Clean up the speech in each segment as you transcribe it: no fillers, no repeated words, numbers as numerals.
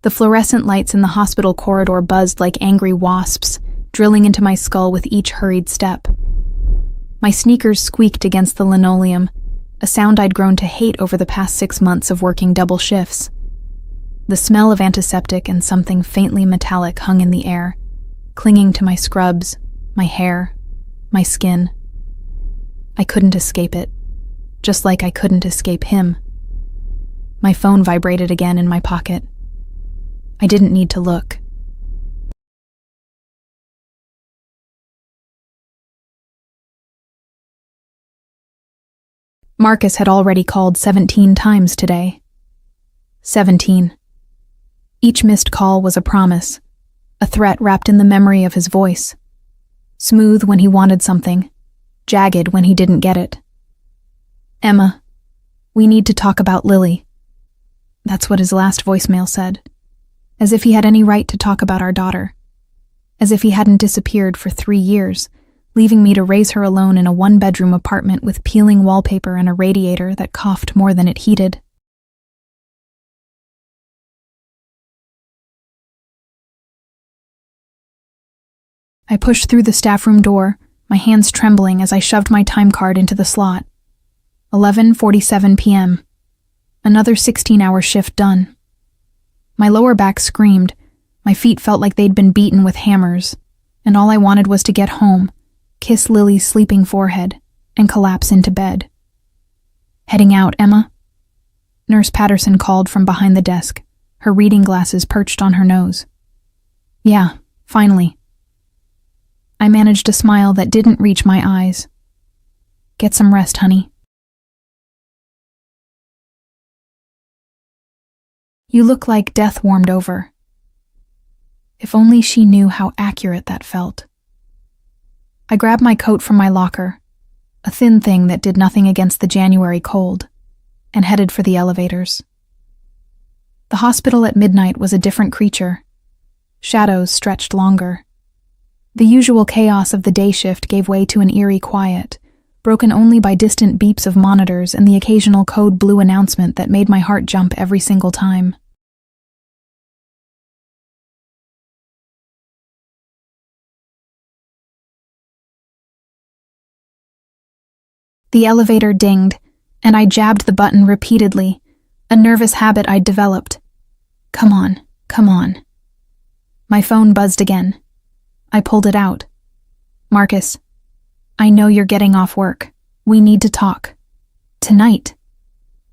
The fluorescent lights in the hospital corridor buzzed like angry wasps, drilling into my skull with each hurried step. My sneakers squeaked against the linoleum, a sound I'd grown to hate over the past 6 months of working double shifts. The smell of antiseptic and something faintly metallic hung in the air, clinging to my scrubs, my hair, my skin. I couldn't escape it, just like I couldn't escape him. My phone vibrated again in my pocket. I didn't need to look. Marcus had already called 17 times today. 17. Each missed call was a promise, a threat wrapped in the memory of his voice. Smooth when he wanted something, jagged when he didn't get it. Emma, we need to talk about Lily. That's what his last voicemail said. As if he had any right to talk about our daughter. As if he hadn't disappeared for 3 years, leaving me to raise her alone in a 1-bedroom apartment with peeling wallpaper and a radiator that coughed more than it heated. I pushed through the staff room door, my hands trembling as I shoved my time card into the slot. 11:47 p.m. Another 16-hour shift done. My lower back screamed, my feet felt like they'd been beaten with hammers, and all I wanted was to get home, kiss Lily's sleeping forehead, and collapse into bed. Heading out, Emma? Nurse Patterson called from behind the desk, her reading glasses perched on her nose. Yeah, finally. I managed a smile that didn't reach my eyes. Get some rest, honey. You look like death warmed over. If only she knew how accurate that felt. I grabbed my coat from my locker, a thin thing that did nothing against the January cold, and headed for the elevators. The hospital at midnight was a different creature. Shadows stretched longer. The usual chaos of the day shift gave way to an eerie quiet, broken only by distant beeps of monitors and the occasional code blue announcement that made my heart jump every single time. The elevator dinged, and I jabbed the button repeatedly, a nervous habit I'd developed. Come on, come on. My phone buzzed again. I pulled it out. Marcus, I know you're getting off work. We need to talk. Tonight.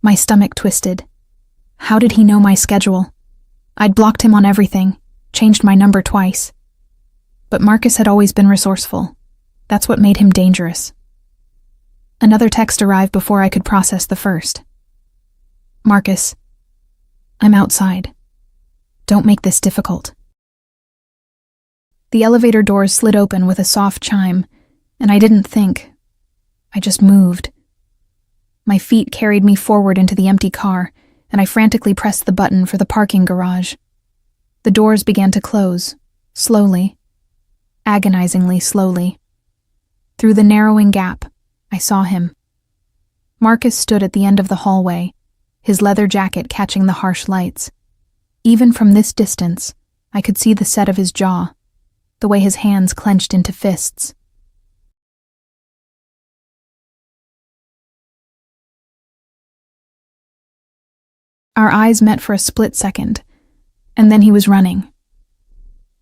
My stomach twisted. How did he know my schedule? I'd blocked him on everything, changed my number twice. But Marcus had always been resourceful. That's what made him dangerous. Another text arrived before I could process the first. Marcus, I'm outside. Don't make this difficult. The elevator doors slid open with a soft chime, and I didn't think. I just moved. My feet carried me forward into the empty car, and I frantically pressed the button for the parking garage. The doors began to close, slowly, agonizingly slowly. Through the narrowing gap, I saw him. Marcus stood at the end of the hallway, his leather jacket catching the harsh lights. Even from this distance, I could see the set of his jaw, the way his hands clenched into fists. Our eyes met for a split second, and then he was running.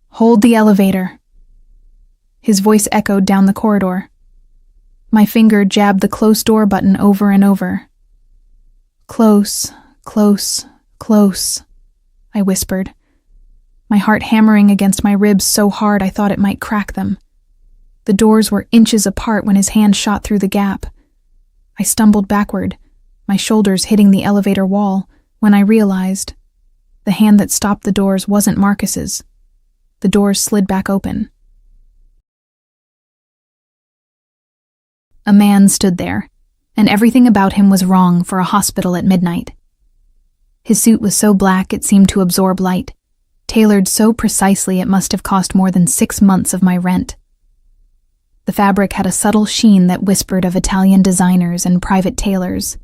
Hold the elevator. His voice echoed down the corridor. My finger jabbed the close door button over and over. Close, close, close, I whispered, my heart hammering against my ribs so hard I thought it might crack them. The doors were inches apart when his hand shot through the gap. I stumbled backward, my shoulders hitting the elevator wall, when I realized the hand that stopped the doors wasn't Marcus's. The doors slid back open. A man stood there, and everything about him was wrong for a hospital at midnight. His suit was so black it seemed to absorb light, tailored so precisely it must have cost more than 6 months of my rent. The fabric had a subtle sheen that whispered of Italian designers and private tailors.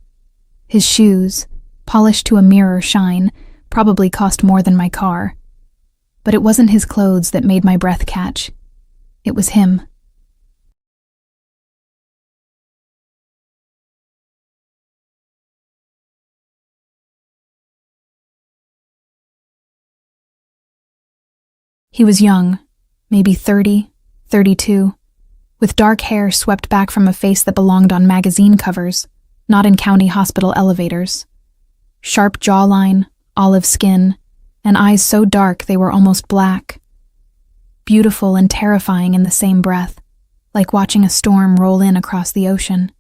His shoes, polished to a mirror shine, Probably cost more than my car. But it wasn't his clothes that made my breath catch. It was him. He was young, maybe 30, 32, with dark hair swept back from a face that belonged on magazine covers, not in county hospital elevators. Sharp jawline, olive skin, and eyes so dark they were almost black. Beautiful and terrifying in the same breath, like watching a storm roll in across the ocean.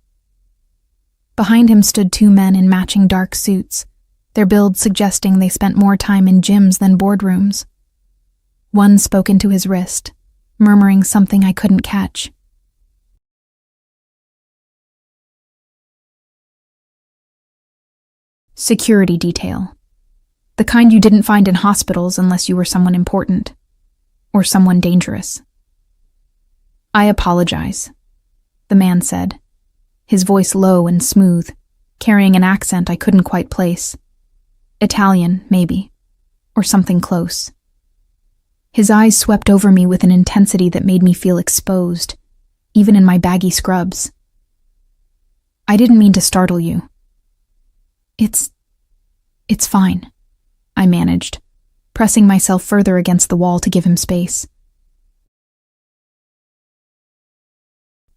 Behind him stood two men in matching dark suits, their builds suggesting they spent more time in gyms than boardrooms. One spoke into his wrist, murmuring something I couldn't catch. Security detail. The kind you didn't find in hospitals unless you were someone important. Or someone dangerous. I apologize, the man said, his voice low and smooth, carrying an accent I couldn't quite place. Italian, maybe, or something close. His eyes swept over me with an intensity that made me feel exposed, even in my baggy scrubs. I didn't mean to startle you. It's fine, I managed, pressing myself further against the wall to give him space.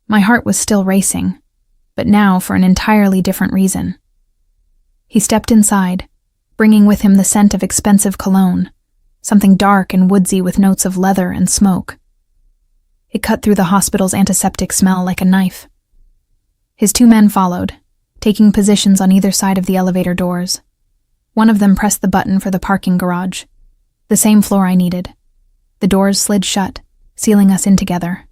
My heart was still racing, but now for an entirely different reason. He stepped inside, bringing with him the scent of expensive cologne, something dark and woodsy with notes of leather and smoke. It cut through the hospital's antiseptic smell like a knife. His two men followed, taking positions on either side of the elevator doors. One of them pressed the button for the parking garage, the same floor I needed. The doors slid shut, sealing us in together.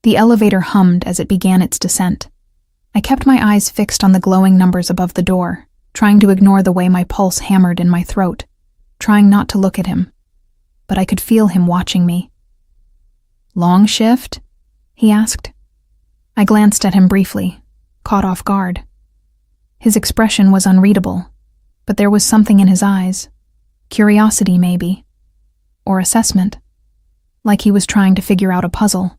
The elevator hummed as it began its descent. I kept my eyes fixed on the glowing numbers above the door, trying to ignore the way my pulse hammered in my throat, trying not to look at him. But I could feel him watching me. "Long shift?" he asked. I glanced at him briefly, caught off guard. His expression was unreadable, but there was something in his eyes. Curiosity, maybe. Or assessment. Like he was trying to figure out a puzzle.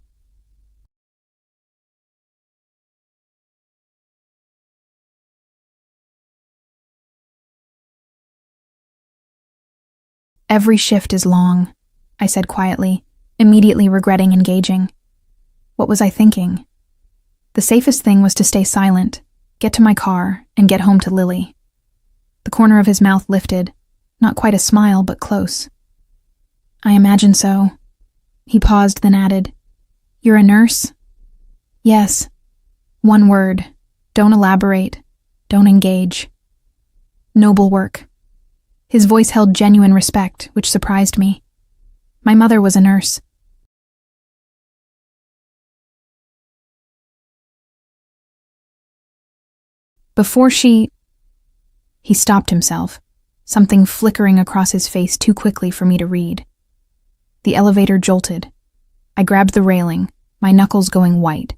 "Every shift is long," I said quietly, immediately regretting engaging. What was I thinking? The safest thing was to stay silent, get to my car, and get home to Lily. The corner of his mouth lifted, not quite a smile, but close. "I imagine so." He paused, then added, "You're a nurse?" "Yes." One word. Don't elaborate. Don't engage. "Noble work." His voice held genuine respect, which surprised me. My mother was a nurse. Before she... He stopped himself, something flickering across his face too quickly for me to read. The elevator jolted. I grabbed the railing, my knuckles going white.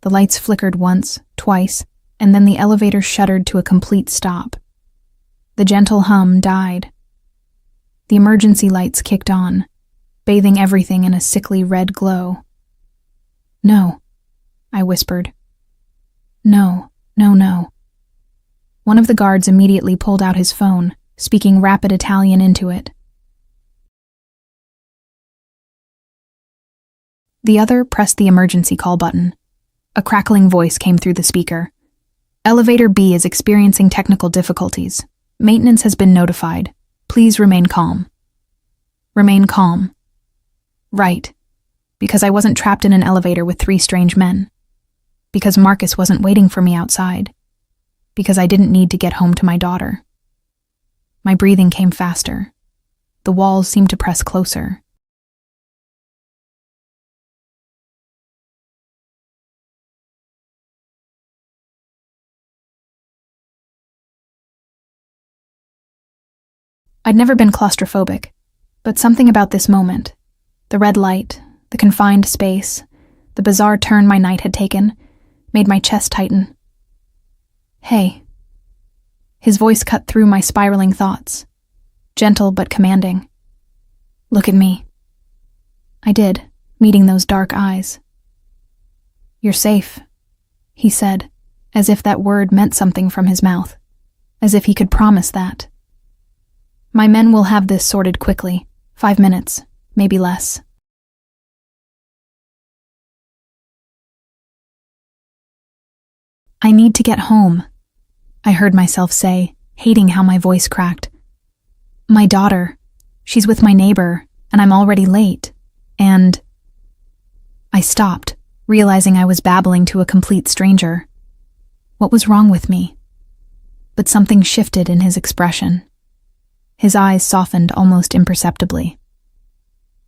The lights flickered once, twice, and then the elevator shuddered to a complete stop. The gentle hum died. The emergency lights kicked on, bathing everything in a sickly red glow. "No," I whispered. "No, no, no." One of the guards immediately pulled out his phone, speaking rapid Italian into it. The other pressed the emergency call button. A crackling voice came through the speaker. "Elevator B is experiencing technical difficulties. Maintenance has been notified. Please remain calm." Remain calm. Right. Because I wasn't trapped in an elevator with three strange men. Because Marcus wasn't waiting for me outside. Because I didn't need to get home to my daughter. My breathing came faster. The walls seemed to press closer. I'd never been claustrophobic, but something about this moment, The red light, the confined space, the bizarre turn my night had taken, made my chest tighten. "Hey." His voice cut through my spiraling thoughts, gentle but commanding. "Look at me." I did, meeting those dark eyes. "You're safe," he said, as if that word meant something from his mouth, as if he could promise that. "My men will have this sorted quickly, 5 minutes, maybe less." "I need to get home," I heard myself say, hating how my voice cracked. "My daughter, she's with my neighbor, and I'm already late, and—" I stopped, realizing I was babbling to a complete stranger. What was wrong with me? But something shifted in his expression. His eyes softened almost imperceptibly.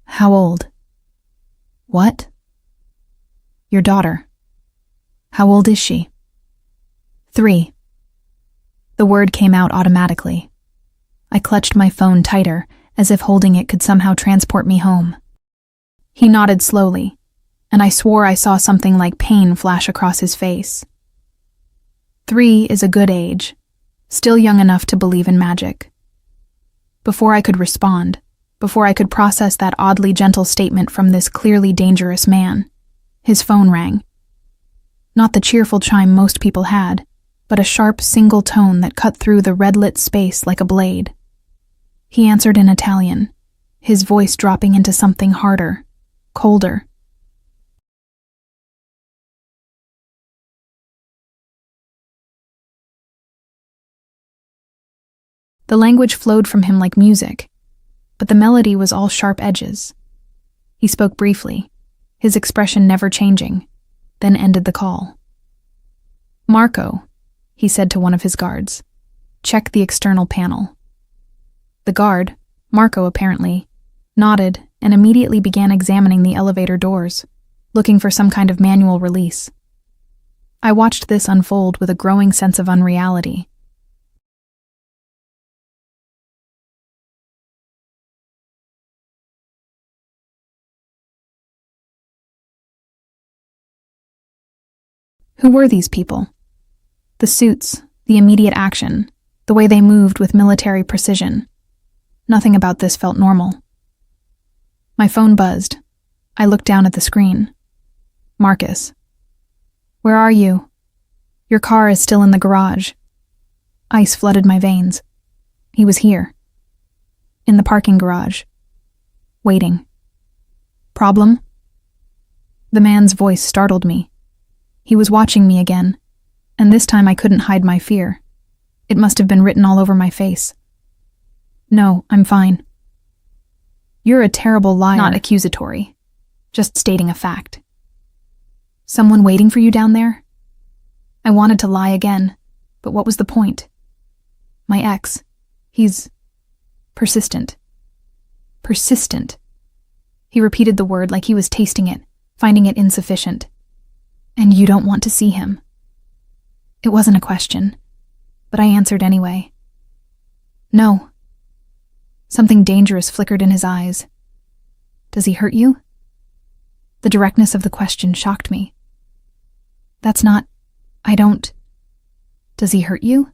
"How old?" "What?" "Your daughter. How old is she?" 3. The word came out automatically. I clutched my phone tighter, as if holding it could somehow transport me home. He nodded slowly, and I swore I saw something like pain flash across his face. 3 is a good age, still young enough to believe in magic. Before I could respond, before I could process that oddly gentle statement from this clearly dangerous man, his phone rang. Not the cheerful chime most people had, but a sharp single tone that cut through the red-lit space like a blade. He answered in Italian, his voice dropping into something harder, colder. The language flowed from him like music, but the melody was all sharp edges. He spoke briefly, his expression never changing, then ended the call. "Marco," he said to one of his guards, "check the external panel." The guard, Marco apparently, nodded and immediately began examining the elevator doors, looking for some kind of manual release. I watched this unfold with a growing sense of unreality. Who were these people? The suits, the immediate action, the way they moved with military precision. Nothing about this felt normal. My phone buzzed. I looked down at the screen. "Marcus. Where are you? Your car is still in the garage." Ice flooded my veins. He was here. In the parking garage. Waiting. "Problem?" The man's voice startled me. He was watching me again, and this time I couldn't hide my fear. It must have been written all over my face. "No, I'm fine." "You're a terrible liar." Not accusatory, just stating a fact. "Someone waiting for you down there?" I wanted to lie again, but what was the point? My ex, he's persistent. Persistent. He repeated the word like he was tasting it, finding it insufficient. "And you don't want to see him?" It wasn't a question, but I answered anyway. "No." Something dangerous flickered in his eyes. "Does he hurt you?" The directness of the question shocked me. "That's not... I don't... Does he hurt you?"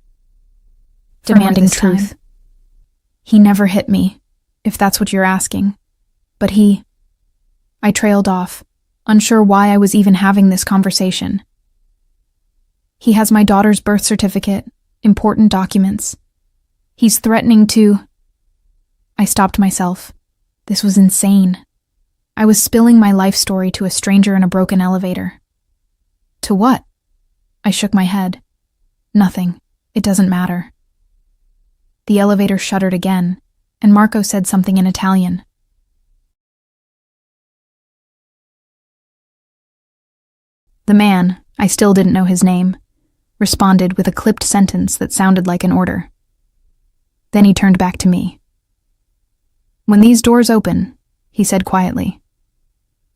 Demanding truth. "He never hit me, if that's what you're asking. But he..." I trailed off, unsure why I was even having this conversation. "He has my daughter's birth certificate, important documents. He's threatening to..." I stopped myself. This was insane. I was spilling my life story to a stranger in a broken elevator. "To what?" I shook my head. "Nothing. It doesn't matter." The elevator shuddered again, and Marco said something in Italian. The man, I still didn't know his name, responded with a clipped sentence that sounded like an order. Then he turned back to me. "When these doors open," he said quietly,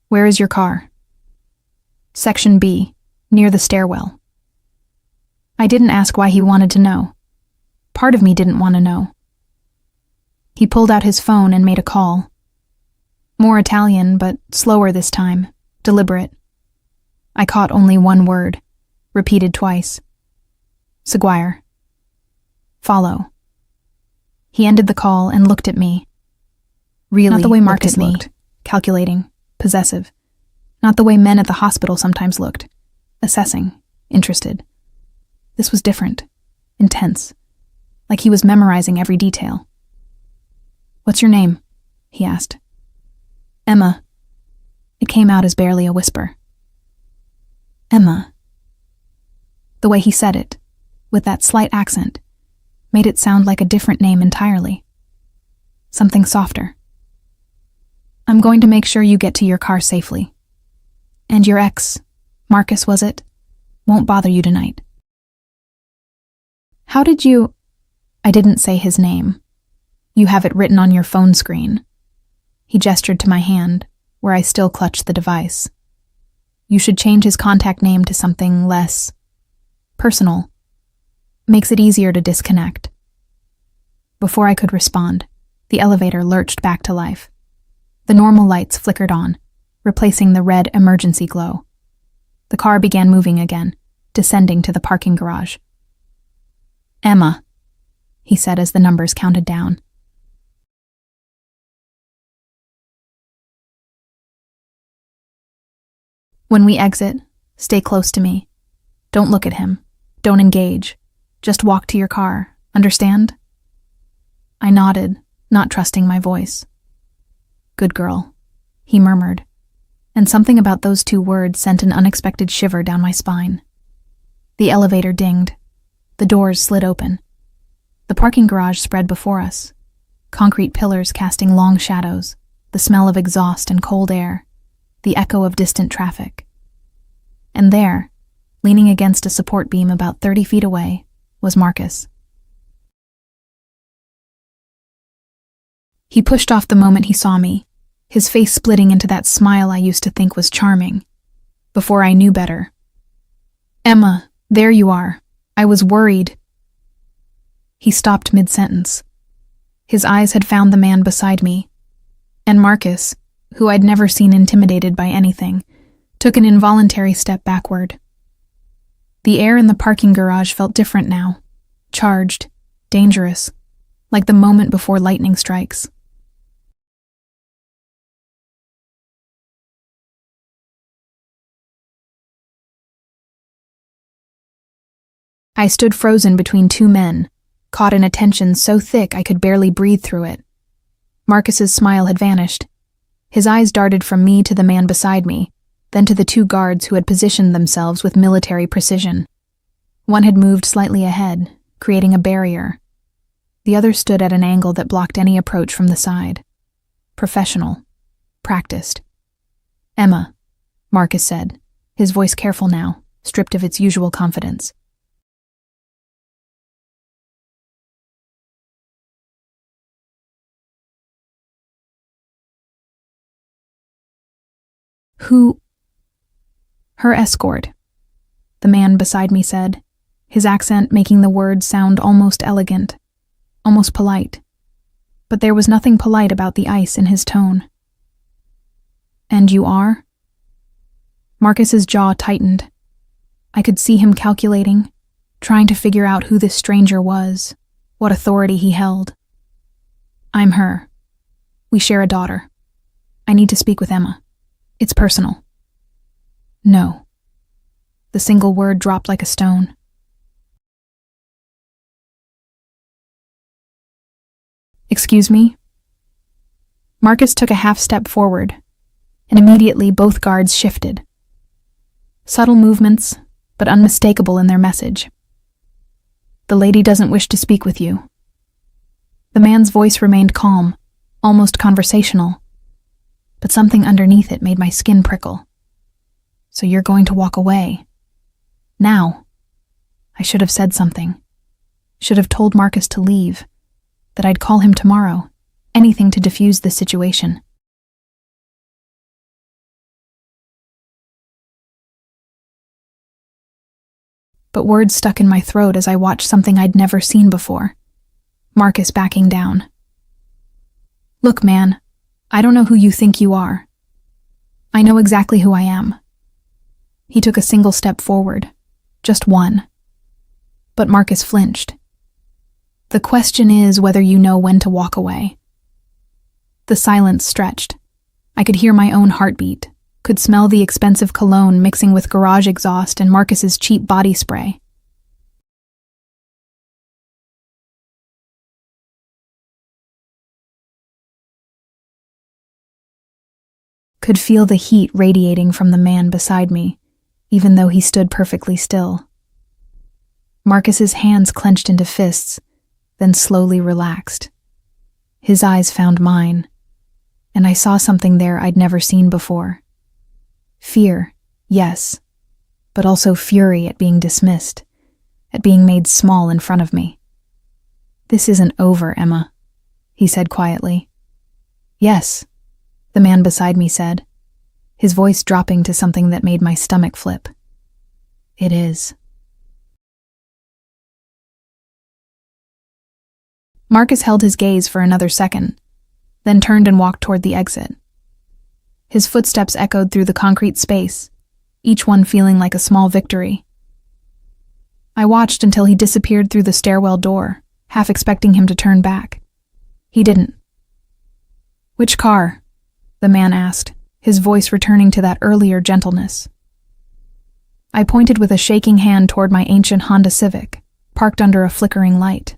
"where is your car?" "Section B, near the stairwell." I didn't ask why he wanted to know. Part of me didn't want to know. He pulled out his phone and made a call. More Italian, but slower this time, deliberate. I caught only one word, repeated twice. Seguire. Follow. He ended the call and looked at me. Really, not the way Marcus looked, calculating, possessive. Not the way men at the hospital sometimes looked, assessing, interested. This was different, intense, like he was memorizing every detail. What's your name? He asked. Emma. It came out as barely a whisper. Emma. The way he said it, with that slight accent, made it sound like a different name entirely. Something softer. I'm going to make sure you get to your car safely. And your ex, Marcus was it, won't bother you tonight. How did you... I didn't say his name. You have it written on your phone screen. He gestured to my hand, where I still clutched the device. You should change his contact name to something less personal. Makes it easier to disconnect. Before I could respond, the elevator lurched back to life. The normal lights flickered on, replacing the red emergency glow. The car began moving again, descending to the parking garage. Emma, he said as the numbers counted down. When we exit, stay close to me. Don't look at him. Don't engage. Just walk to your car, understand? I nodded, not trusting my voice. Good girl, he murmured, and something about those two words sent an unexpected shiver down my spine. The elevator dinged. The doors slid open. The parking garage spread before us, concrete pillars casting long shadows, the smell of exhaust and cold air, the echo of distant traffic. And there, leaning against a support beam about 30 feet away, was Marcus. He pushed off the moment he saw me, his face splitting into that smile I used to think was charming, before I knew better. Emma, there you are. I was worried. He stopped mid-sentence. His eyes had found the man beside me, and Marcus, who I'd never seen intimidated by anything, took an involuntary step backward. The air in the parking garage felt different now, charged, dangerous, like the moment before lightning strikes. I stood frozen between two men, caught in a tension so thick I could barely breathe through it. Marcus's smile had vanished. His eyes darted from me to the man beside me, then to the two guards who had positioned themselves with military precision. One had moved slightly ahead, creating a barrier. The other stood at an angle that blocked any approach from the side. Professional. Practiced. Emma, Marcus said, his voice careful now, stripped of its usual confidence. Who? Her escort, the man beside me said, his accent making the words sound almost elegant, almost polite. But there was nothing polite about the ice in his tone. And you are? Marcus's jaw tightened. I could see him calculating, trying to figure out who this stranger was, what authority he held. I'm her. We share a daughter. I need to speak with Emma. It's personal. No. The single word dropped like a stone. Excuse me? Marcus took a half step forward, and immediately both guards shifted. Subtle movements, but unmistakable in their message. The lady doesn't wish to speak with you. The man's voice remained calm, almost conversational, but something underneath it made my skin prickle. So you're going to walk away. Now. I should have said something. Should have told Marcus to leave, that I'd call him tomorrow, anything to defuse the situation. But words stuck in my throat as I watched something I'd never seen before. Marcus backing down. Look, man, I don't know who you think you are. I know exactly who I am. He took a single step forward. Just one. But Marcus flinched. The question is whether you know when to walk away. The silence stretched. I could hear my own heartbeat, could smell the expensive cologne mixing with garage exhaust and Marcus's cheap body spray. Could feel the heat radiating from the man beside me, even though he stood perfectly still. Marcus's hands clenched into fists, then slowly relaxed. His eyes found mine, and I saw something there I'd never seen before. Fear, yes, but also fury at being dismissed, at being made small in front of me. "This isn't over, Emma," he said quietly. "Yes," the man beside me said, his voice dropping to something that made my stomach flip. "It is." Marcus held his gaze for another second, then turned and walked toward the exit. His footsteps echoed through the concrete space, each one feeling like a small victory. I watched until he disappeared through the stairwell door, half expecting him to turn back. He didn't. "Which car?" the man asked, his voice returning to that earlier gentleness. I pointed with a shaking hand toward my ancient Honda Civic, parked under a flickering light.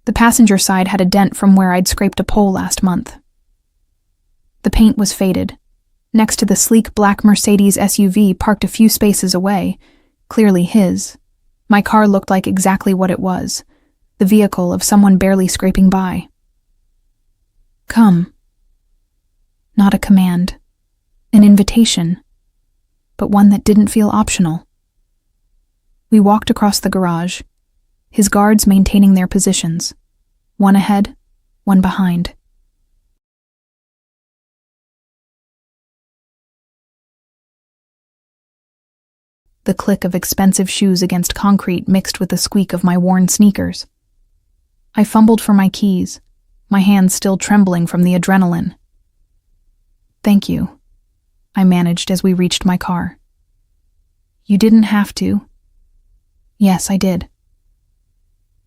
The passenger side had a dent from where I'd scraped a pole last month. The paint was faded. Next to the sleek black Mercedes SUV parked a few spaces away, clearly his, my car looked like exactly what it was, the vehicle of someone barely scraping by. "Come." Not a command, an invitation, but one that didn't feel optional. We walked across the garage, his guards maintaining their positions, one ahead, one behind. The click of expensive shoes against concrete mixed with the squeak of my worn sneakers. I fumbled for my keys, my hands still trembling from the adrenaline. "Thank you," I managed as we reached my car. "You didn't have to." "Yes, I did."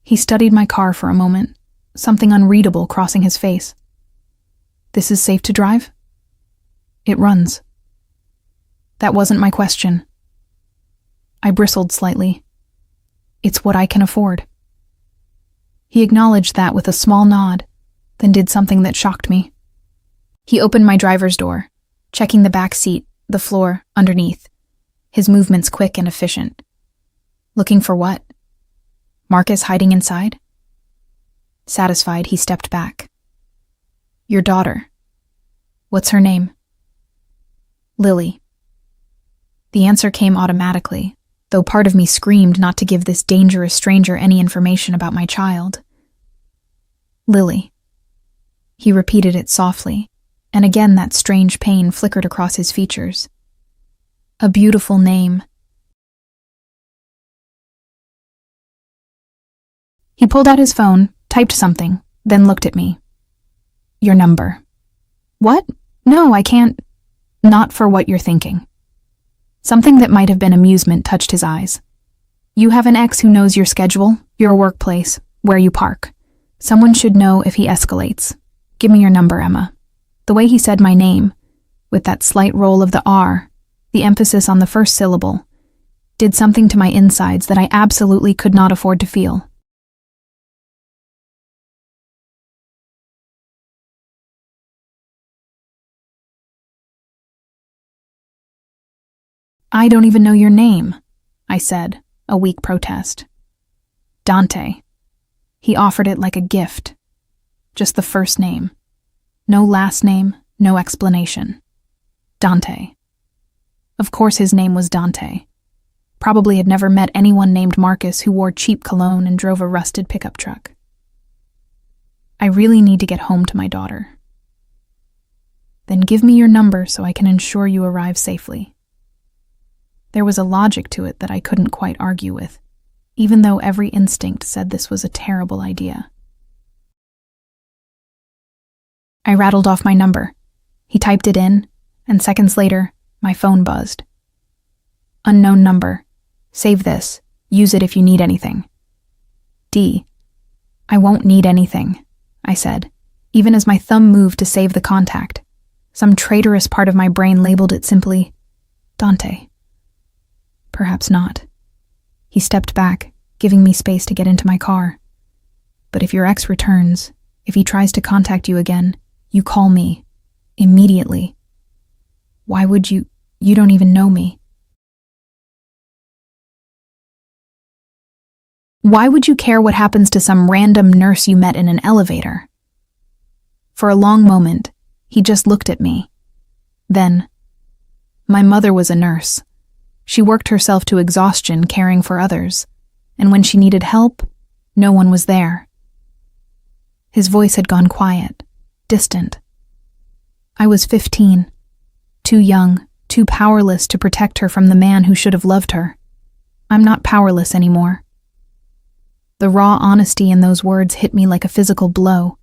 He studied my car for a moment, something unreadable crossing his face. "This is safe to drive?" "It runs." That wasn't my question. I bristled slightly. "It's what I can afford." He acknowledged that with a small nod, then did something that shocked me. He opened my driver's door, checking the back seat, the floor, underneath, his movements quick and efficient. Looking for what? Marcus hiding inside? Satisfied, he stepped back. "Your daughter. What's her name?" "Lily." The answer came automatically, though part of me screamed not to give this dangerous stranger any information about my child. "Lily." He repeated it softly, and again that strange pain flickered across his features. "A beautiful name." He pulled out his phone, typed something, then looked at me. "Your number." "What? No, I can't." "Not for what you're thinking." Something that might have been amusement touched his eyes. "You have an ex who knows your schedule, your workplace, where you park. Someone should know if he escalates. Give me your number, Emma." The way he said my name, with that slight roll of the R, the emphasis on the first syllable, did something to my insides that I absolutely could not afford to feel. "I don't even know your name," I said, a weak protest. "Dante." He offered it like a gift. Just the first name. No last name, no explanation. Dante. Of course his name was Dante. Probably had never met anyone named Marcus who wore cheap cologne and drove a rusted pickup truck. "I really need to get home to my daughter." "Then give me your number so I can ensure you arrive safely." There was a logic to it that I couldn't quite argue with, even though every instinct said this was a terrible idea. I rattled off my number. He typed it in, and seconds later, my phone buzzed. Unknown number. Save this. Use it if you need anything. D. I won't need anything, I said, even as my thumb moved to save the contact. Some traitorous part of my brain labeled it simply Dante. Perhaps not. He stepped back, giving me space to get into my car. But if your ex returns, if he tries to contact you again, you call me. Immediately. Why would you? You don't even know me. Why would you care what happens to some random nurse you met in an elevator? For a long moment, he just looked at me. Then, my mother was a nurse. She worked herself to exhaustion caring for others, and when she needed help, no one was there. His voice had gone quiet, distant. I was 15, too young, too powerless to protect her from the man who should have loved her. I'm not powerless anymore. The raw honesty in those words hit me like a physical blow.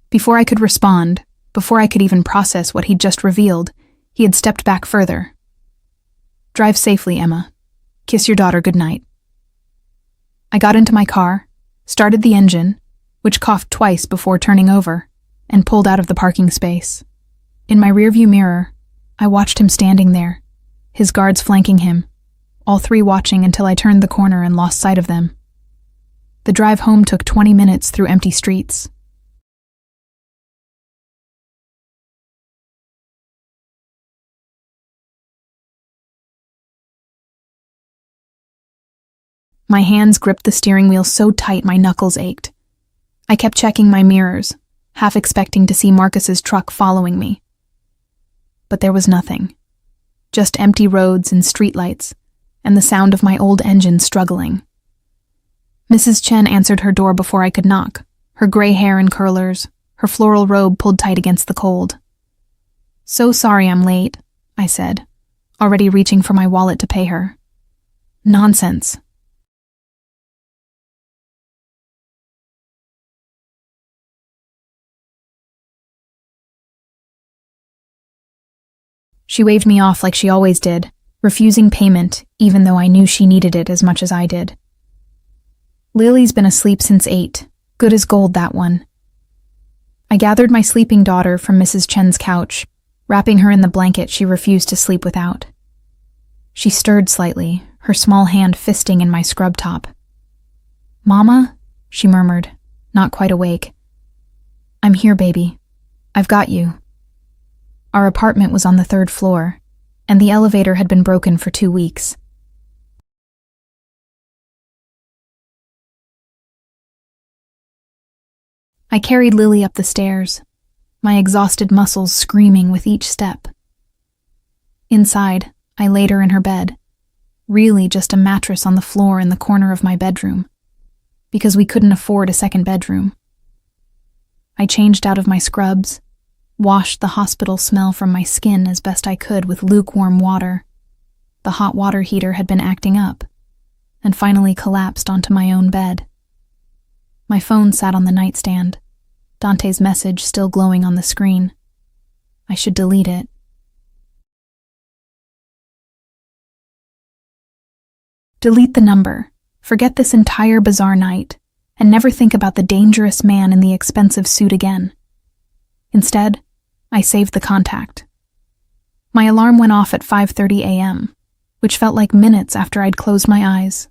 Before I could respond, before I could even process what he'd just revealed, he had stepped back further. Drive safely, Emma. Kiss your daughter goodnight. I got into my car, started the engine, which coughed twice before turning over, and pulled out of the parking space. In my rearview mirror, I watched him standing there, his guards flanking him, all three watching until I turned the corner and lost sight of them. The drive home took 20 minutes through empty streets. My hands gripped the steering wheel so tight my knuckles ached. I kept checking my mirrors, half expecting to see Marcus's truck following me. But there was nothing. Just empty roads and streetlights, and the sound of my old engine struggling. Mrs. Chen answered her door before I could knock, her gray hair in curlers, her floral robe pulled tight against the cold. So sorry I'm late, I said, already reaching for my wallet to pay her. Nonsense. She waved me off like she always did, refusing payment even though I knew she needed it as much as I did. Lily's been asleep since 8, good as gold that one. I gathered my sleeping daughter from Mrs. Chen's couch, wrapping her in the blanket she refused to sleep without. She stirred slightly, her small hand fisting in my scrub top. "Mama?" she murmured, not quite awake. "I'm here, baby. I've got you." Our apartment was on the 3rd floor, and the elevator had been broken for 2 weeks. I carried Lily up the stairs, my exhausted muscles screaming with each step. Inside, I laid her in her bed, really just a mattress on the floor in the corner of my bedroom, because we couldn't afford a second bedroom. I changed out of my scrubs, washed the hospital smell from my skin as best I could with lukewarm water. The hot water heater had been acting up, and finally collapsed onto my own bed. My phone sat on the nightstand, Dante's message still glowing on the screen. I should delete it. Delete the number, forget this entire bizarre night, and never think about the dangerous man in the expensive suit again. Instead, I saved the contact. My alarm went off at 5:30 a.m., which felt like minutes after I'd closed my eyes.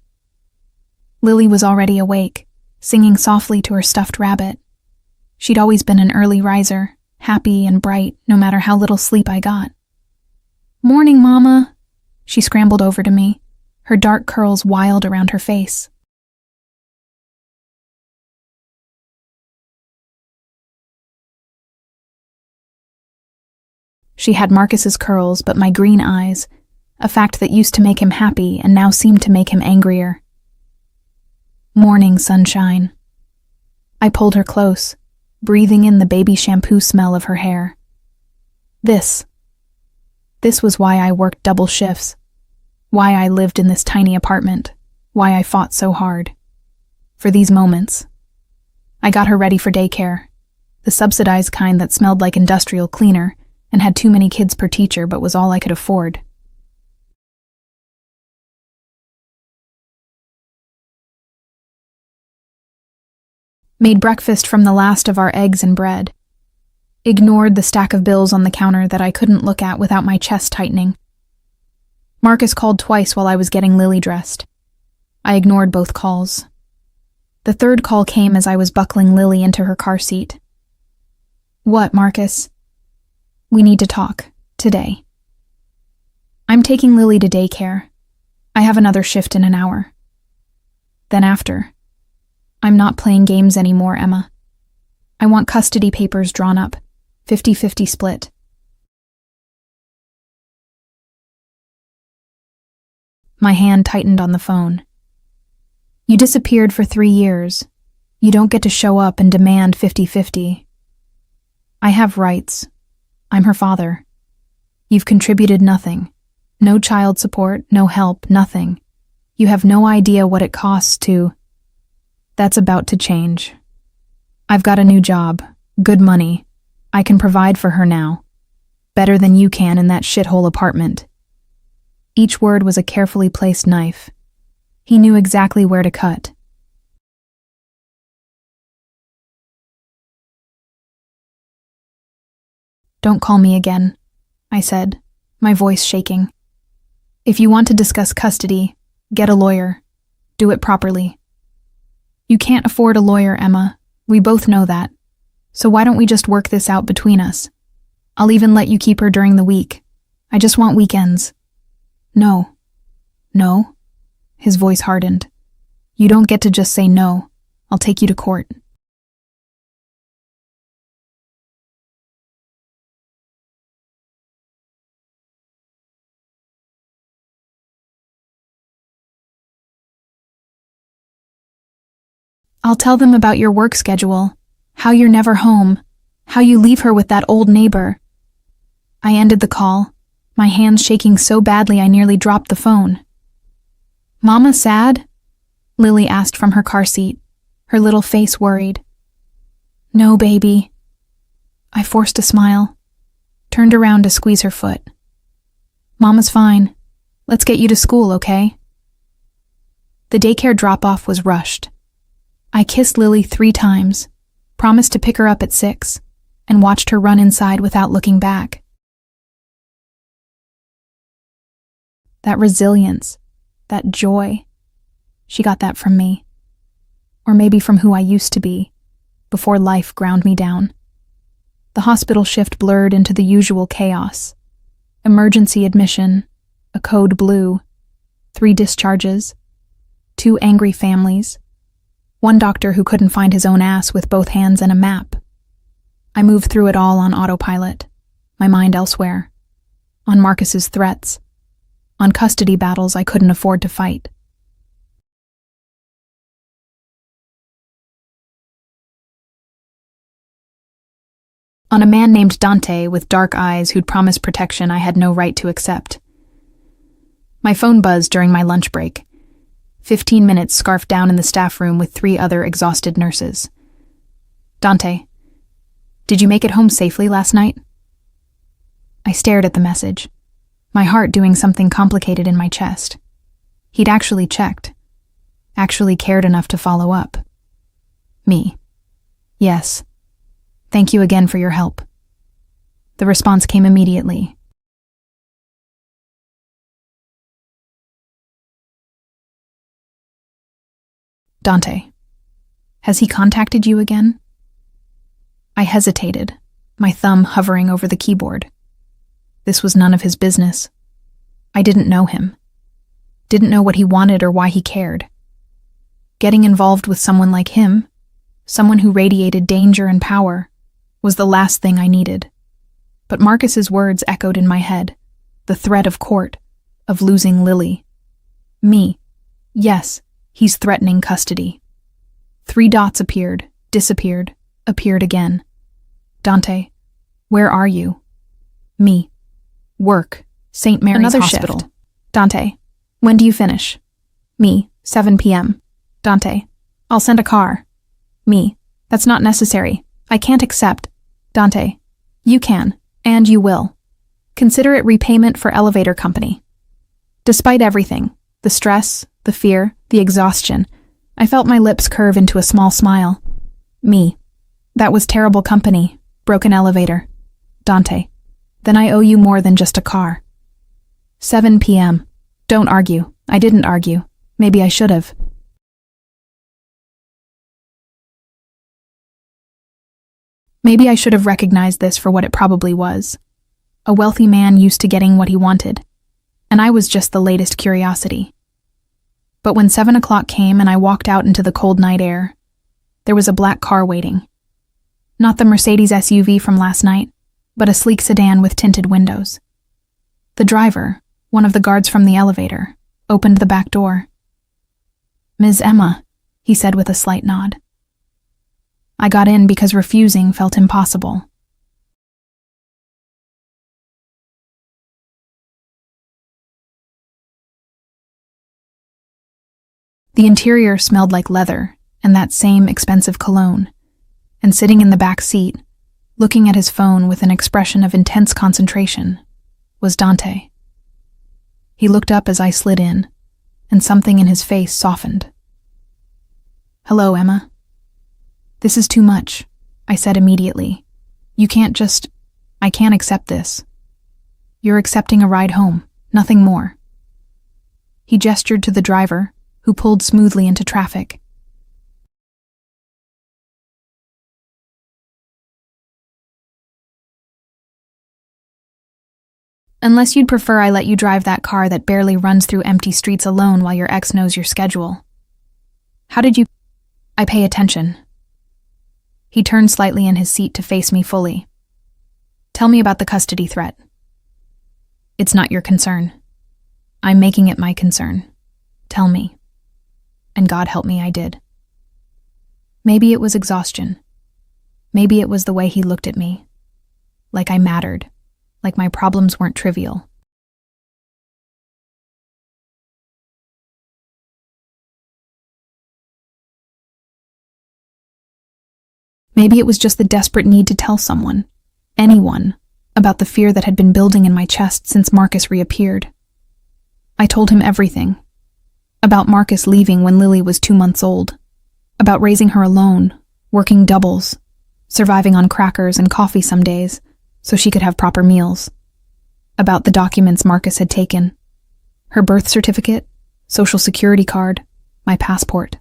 Lily was already awake, singing softly to her stuffed rabbit. She'd always been an early riser, happy and bright no matter how little sleep I got. "Morning, Mama." She scrambled over to me, her dark curls wild around her face. She had Marcus's curls but my green eyes, a fact that used to make him happy and now seemed to make him angrier. "Morning, sunshine." I pulled her close, breathing in the baby shampoo smell of her hair. This was why I worked double shifts, why I lived in this tiny apartment, why I fought so hard. For these moments. I got her ready for daycare, the subsidized kind that smelled like industrial cleaner and had too many kids per teacher but was all I could afford. Made breakfast from the last of our eggs and bread. Ignored the stack of bills on the counter that I couldn't look at without my chest tightening. Marcus called twice while I was getting Lily dressed. I ignored both calls. The third call came as I was buckling Lily into her car seat. What, Marcus? We need to talk, today. I'm taking Lily to daycare. I have another shift in an hour. Then after. I'm not playing games anymore, Emma. I want custody papers drawn up, 50-50 split. My hand tightened on the phone. You disappeared for 3 years. You don't get to show up and demand 50-50. I have rights. I'm her father. You've contributed nothing. No child support, no help, nothing. You have no idea what it costs to... That's about to change. I've got a new job, good money. I can provide for her now. Better than you can in that shithole apartment. Each word was a carefully placed knife. He knew exactly where to cut. Don't call me again, I said, my voice shaking. If you want to discuss custody, get a lawyer. Do it properly. You can't afford a lawyer, Emma. We both know that. So why don't we just work this out between us? I'll even let you keep her during the week. I just want weekends. No. No? His voice hardened. You don't get to just say no. I'll take you to court. I'll tell them about your work schedule, how you're never home, how you leave her with that old neighbor. I ended the call, my hands shaking so badly I nearly dropped the phone. Mama sad? Lily asked from her car seat, her little face worried. No, baby. I forced a smile, turned around to squeeze her foot. Mama's fine. Let's get you to school, okay? The daycare drop-off was rushed. I kissed Lily 3 times, promised to pick her up at 6, and watched her run inside without looking back. That resilience, that joy, she got that from me. Or maybe from who I used to be, before life ground me down. The hospital shift blurred into the usual chaos. Emergency admission, a code blue, 3 discharges, 2 angry families, 1 doctor who couldn't find his own ass with both hands and a map. I moved through it all on autopilot, my mind elsewhere, on Marcus's threats, on custody battles I couldn't afford to fight. On a man named Dante with dark eyes who'd promised protection I had no right to accept. My phone buzzed during my lunch break. 15 minutes scarfed down in the staff room with 3 other exhausted nurses. Dante, did you make it home safely last night? I stared at the message, my heart doing something complicated in my chest. He'd actually checked, actually cared enough to follow up. Me. Yes. Thank you again for your help. The response came immediately. Dante, has he contacted you again? I hesitated, my thumb hovering over the keyboard. This was none of his business. I didn't know him. Didn't know what he wanted or why he cared. Getting involved with someone like him, someone who radiated danger and power, was the last thing I needed. But Marcus's words echoed in my head, the threat of court, of losing Lily. Me. Yes. He's threatening custody. 3 dots appeared, disappeared, appeared again. Dante, where are you? Me. Work. St. Mary's Another Hospital. shift. Dante, when do you finish? Me, 7 p.m. Dante, I'll send a car. Me, that's not necessary. I can't accept. Dante, you can, and you will. Consider it repayment for elevator company. Despite everything, the stress, the fear, the exhaustion, I felt my lips curve into a small smile. Me, that was terrible company, broken elevator. Dante, then I owe you more than just a car. 7 p.m. Don't argue. I didn't argue. Maybe I should have. Maybe I should have recognized this for what it probably was. A wealthy man used to getting what he wanted, and I was just the latest curiosity. But when 7 o'clock came and I walked out into the cold night air, there was a black car waiting. Not the Mercedes SUV from last night, but a sleek sedan with tinted windows. The driver, one of the guards from the elevator, opened the back door. "Ms. Emma," he said with a slight nod. I got in because refusing felt impossible. The interior smelled like leather and that same expensive cologne, and sitting in the back seat, looking at his phone with an expression of intense concentration, was Dante. He looked up as I slid in, and something in his face softened. "Hello, Emma." "This is too much," I said immediately. I can't accept this. You're accepting a ride home, nothing more." He gestured to the driver, who pulled smoothly into traffic. "Unless you'd prefer I let you drive that car that barely runs through empty streets alone while your ex knows your schedule. How did you—" "I pay attention." He turned slightly in his seat to face me fully. "Tell me about the custody threat." "It's not your concern. I'm making it my concern. Tell me." And God help me, I did. Maybe it was exhaustion. Maybe it was the way he looked at me. Like I mattered. Like my problems weren't trivial. Maybe it was just the desperate need to tell someone, anyone, about the fear that had been building in my chest since Marcus reappeared. I told him everything. About Marcus leaving when Lily was 2 months old. About raising her alone, working doubles, surviving on crackers and coffee some days so she could have proper meals. About the documents Marcus had taken. Her birth certificate, social security card, my passport.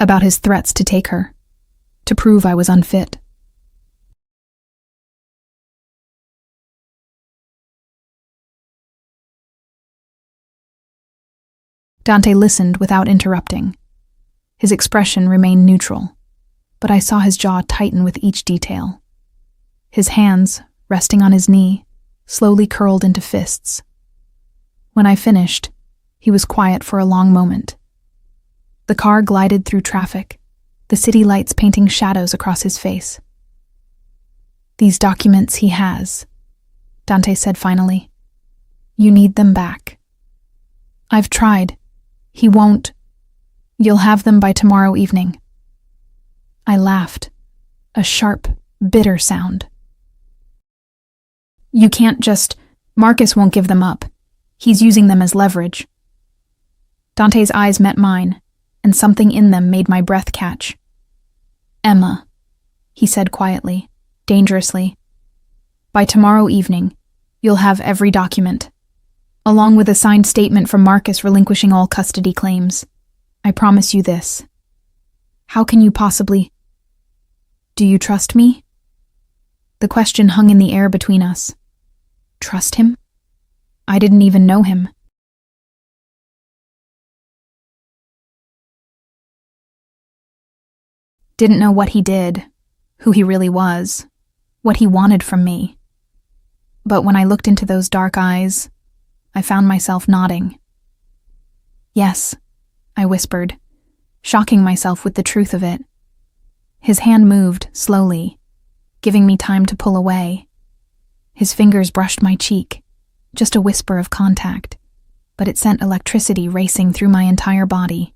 About his threats to take her, to prove I was unfit. Dante listened without interrupting. His expression remained neutral, but I saw his jaw tighten with each detail. His hands, resting on his knee, slowly curled into fists. When I finished, he was quiet for a long moment. The car glided through traffic, the city lights painting shadows across his face. "These documents he has," Dante said finally. "You need them back." "I've tried. He won't. You'll have them by tomorrow evening." I laughed, a sharp, bitter sound. "You can't just— Marcus won't give them up. He's using them as leverage." Dante's eyes met mine, and something in them made my breath catch. "Emma," he said quietly, dangerously, "by tomorrow evening, you'll have every document, along with a signed statement from Marcus relinquishing all custody claims. I promise you this. How can you possibly— Do you trust me?" The question hung in the air between us. Trust him? I didn't even know him. Didn't know what he did, who he really was, what he wanted from me. But when I looked into those dark eyes, I found myself nodding. "Yes," I whispered, shocking myself with the truth of it. His hand moved, slowly, giving me time to pull away. His fingers brushed my cheek, just a whisper of contact, but it sent electricity racing through my entire body.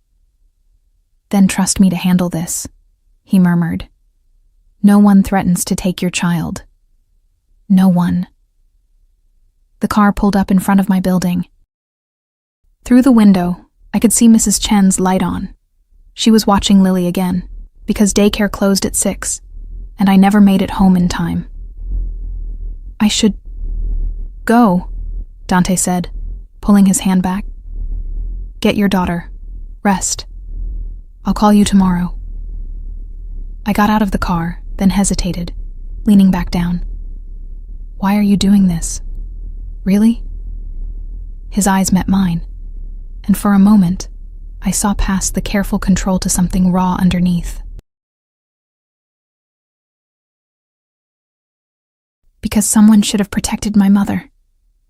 "Then trust me to handle this," he murmured. "No one threatens to take your child. No one." The car pulled up in front of my building. Through the window, I could see Mrs. Chen's light on. She was watching Lily again, because daycare closed at 6, and I never made it home in time. "I should go," Dante said, pulling his hand back. "Get your daughter. Rest. I'll call you tomorrow." I got out of the car, then hesitated, leaning back down. "Why are you doing this? Really?" His eyes met mine, and for a moment, I saw past the careful control to something raw underneath. "Because someone should have protected my mother,"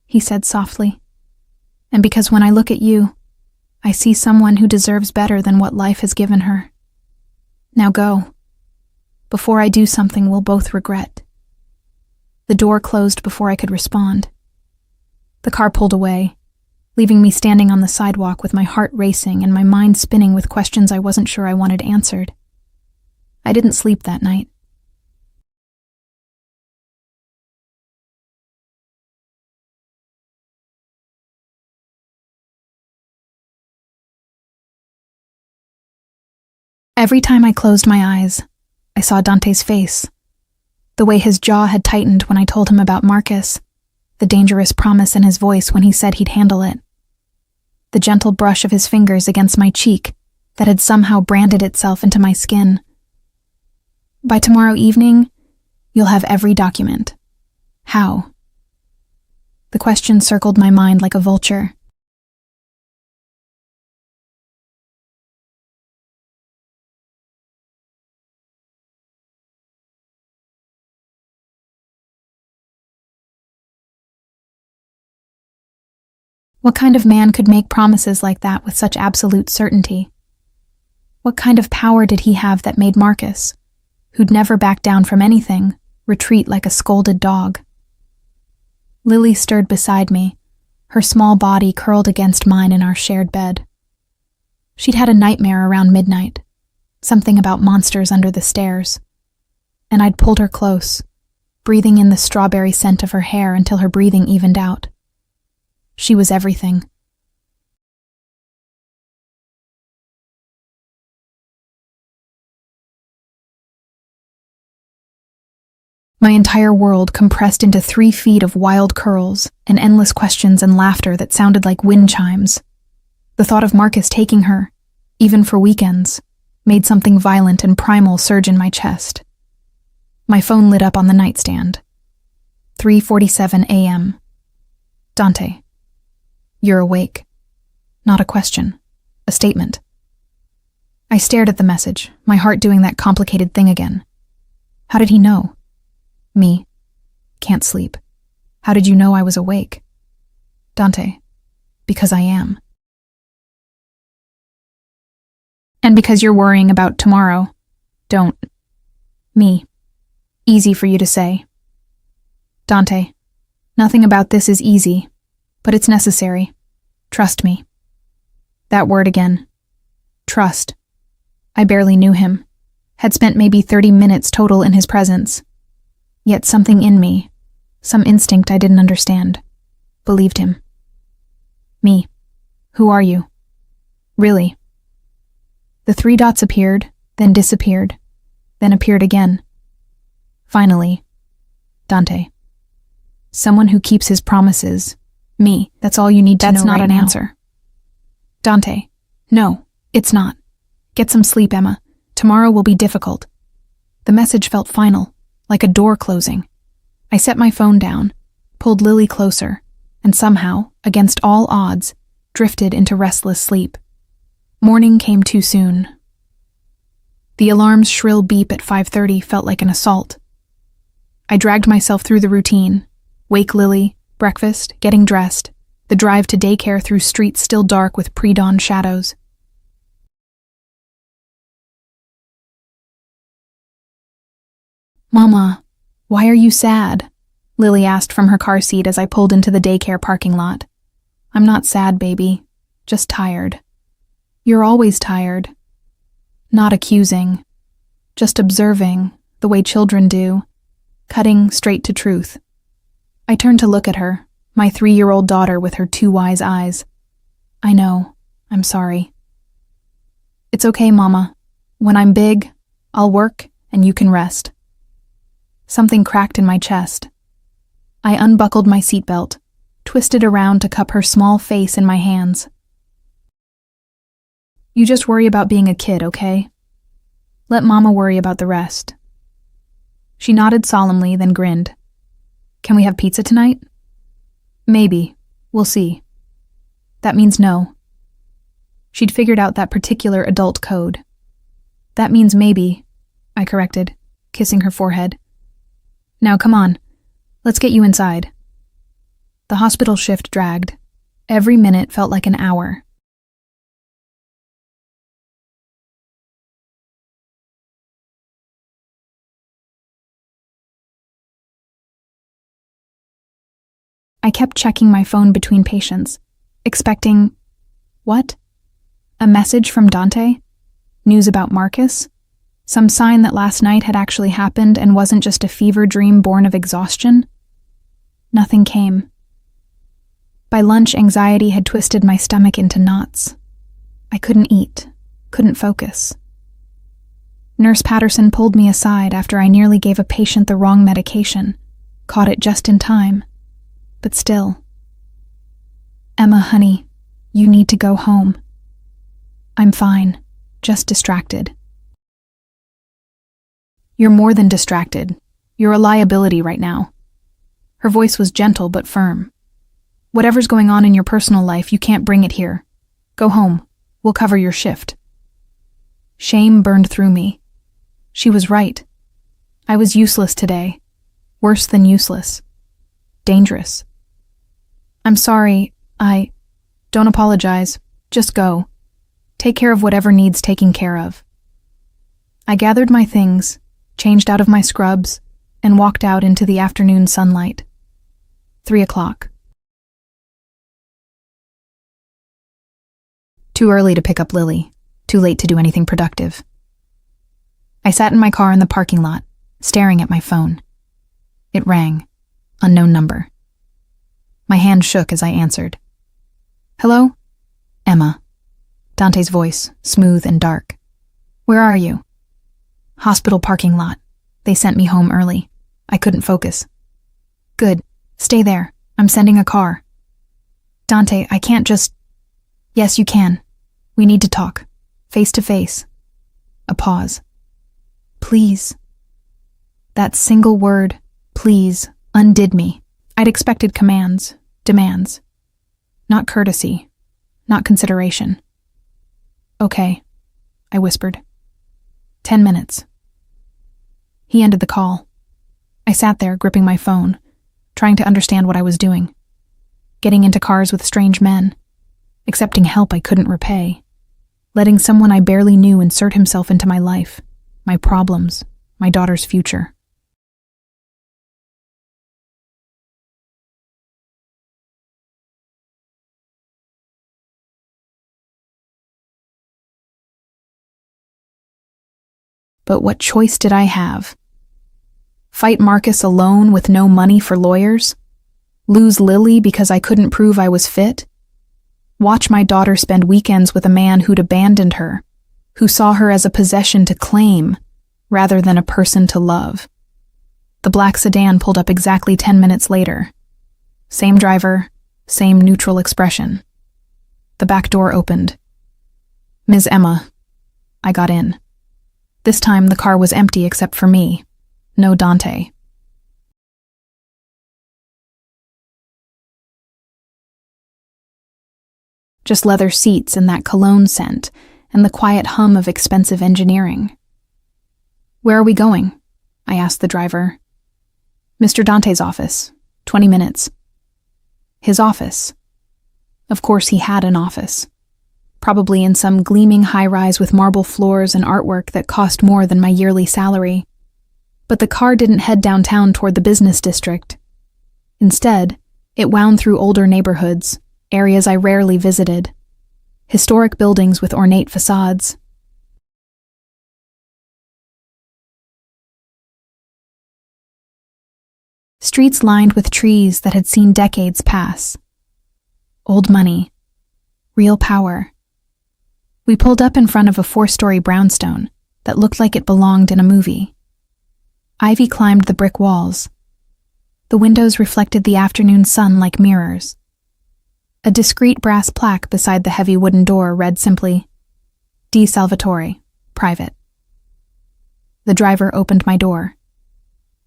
he said softly. "And because when I look at you, I see someone who deserves better than what life has given her. Now go, before I do something we'll both regret." The door closed before I could respond. The car pulled away, leaving me standing on the sidewalk with my heart racing and my mind spinning with questions I wasn't sure I wanted answered. I didn't sleep that night. Every time I closed my eyes, I saw Dante's face. The way his jaw had tightened when I told him about Marcus, the dangerous promise in his voice when he said he'd handle it. The gentle brush of his fingers against my cheek that had somehow branded itself into my skin. "By tomorrow evening, you'll have every document." How? The question circled my mind like a vulture. What kind of man could make promises like that with such absolute certainty? What kind of power did he have that made Marcus, who'd never back down from anything, retreat like a scolded dog? Lily stirred beside me, her small body curled against mine in our shared bed. She'd had a nightmare around midnight, something about monsters under the stairs, and I'd pulled her close, breathing in the strawberry scent of her hair until her breathing evened out. She was everything. My entire world compressed into 3 feet of wild curls and endless questions and laughter that sounded like wind chimes. The thought of Marcus taking her, even for weekends, made something violent and primal surge in my chest. My phone lit up on the nightstand. 3:47 a.m. Dante. "You're awake." Not a question, a statement. I stared at the message, my heart doing that complicated thing again. How did he know? Me. Can't sleep. How did you know I was awake? Dante. Because I am. And because you're worrying about tomorrow. Don't. Me. Easy for you to say. Dante. Nothing about this is easy, but it's necessary. Trust me. That word again. Trust. I barely knew him. Had spent maybe 30 minutes total in his presence. Yet something in me, some instinct I didn't understand, believed him. Me. Who are you? Really? The 3 dots appeared, then disappeared, then appeared again. Finally, Dante. Someone who keeps his promises. Me. That's all you need to know. That's not an answer. Dante. No, it's not. Get some sleep, Emma. Tomorrow will be difficult. The message felt final, like a door closing. I set my phone down, pulled Lily closer, and somehow, against all odds, drifted into restless sleep. Morning came too soon. The alarm's shrill beep at 5:30 felt like an assault. I dragged myself through the routine. Wake Lily, breakfast, getting dressed, the drive to daycare through streets still dark with pre-dawn shadows. Mama, why are you sad? Lily asked from her car seat as I pulled into the daycare parking lot. I'm not sad, baby. Just tired. You're always tired. Not accusing. Just observing, the way children do. Cutting straight to truth. I turned to look at her, my 3-year-old daughter with her 2 wise eyes. I know. I'm sorry. It's okay, Mama. When I'm big, I'll work and you can rest. Something cracked in my chest. I unbuckled my seatbelt, twisted around to cup her small face in my hands. You just worry about being a kid, okay? Let Mama worry about the rest. She nodded solemnly, then grinned. Can we have pizza tonight? Maybe. We'll see. That means no. She'd figured out that particular adult code. That means maybe, I corrected, kissing her forehead. Now come on, let's get you inside. The hospital shift dragged. Every minute felt like an hour. I kept checking my phone between patients, expecting, what? A message from Dante? News about Marcus? Some sign that last night had actually happened and wasn't just a fever dream born of exhaustion? Nothing came. By lunch, anxiety had twisted my stomach into knots. I couldn't eat, couldn't focus. Nurse Patterson pulled me aside after I nearly gave a patient the wrong medication, caught it just in time. But still. Emma, honey, you need to go home. I'm fine, just distracted. You're more than distracted. You're a liability right now. Her voice was gentle but firm. Whatever's going on in your personal life, you can't bring it here. Go home. We'll cover your shift. Shame burned through me. She was right. I was useless today. Worse than useless. Dangerous. I'm sorry. Don't apologize. Just go. Take care of whatever needs taking care of. I gathered my things, changed out of my scrubs, and walked out into the afternoon sunlight. 3 o'clock. Too early to pick up Lily. Too late to do anything productive. I sat in my car in the parking lot, staring at my phone. It rang. Unknown number. My hand shook as I answered. Hello? Emma. Dante's voice, smooth and dark. Where are you? Hospital parking lot. They sent me home early. I couldn't focus. Good. Stay there. I'm sending a car. Dante, I can't just... Yes, you can. We need to talk. Face to face. A pause. Please. That single word, please, undid me. I'd expected commands, demands. Not courtesy. Not consideration. Okay, I whispered. 10 minutes. He ended the call. I sat there, gripping my phone, trying to understand what I was doing. Getting into cars with strange men. Accepting help I couldn't repay. Letting someone I barely knew insert himself into my life, my problems, my daughter's future. But what choice did I have? Fight Marcus alone with no money for lawyers? Lose Lily because I couldn't prove I was fit? Watch my daughter spend weekends with a man who'd abandoned her, who saw her as a possession to claim rather than a person to love. The black sedan pulled up exactly 10 minutes later. Same driver, same neutral expression. The back door opened. Ms. Emma. I got in. This time the car was empty except for me. No Dante. Just leather seats and that cologne scent, and the quiet hum of expensive engineering. Where are we going? I asked the driver. Mr. Dante's office. 20 minutes. His office. Of course he had an office. Probably in some gleaming high-rise with marble floors and artwork that cost more than my yearly salary. But the car didn't head downtown toward the business district. Instead, it wound through older neighborhoods, areas I rarely visited. Historic buildings with ornate facades. Streets lined with trees that had seen decades pass. Old money. Real power. We pulled up in front of a 4-story brownstone that looked like it belonged in a movie. Ivy climbed the brick walls. The windows reflected the afternoon sun like mirrors. A discreet brass plaque beside the heavy wooden door read simply, D. Salvatore, Private. The driver opened my door.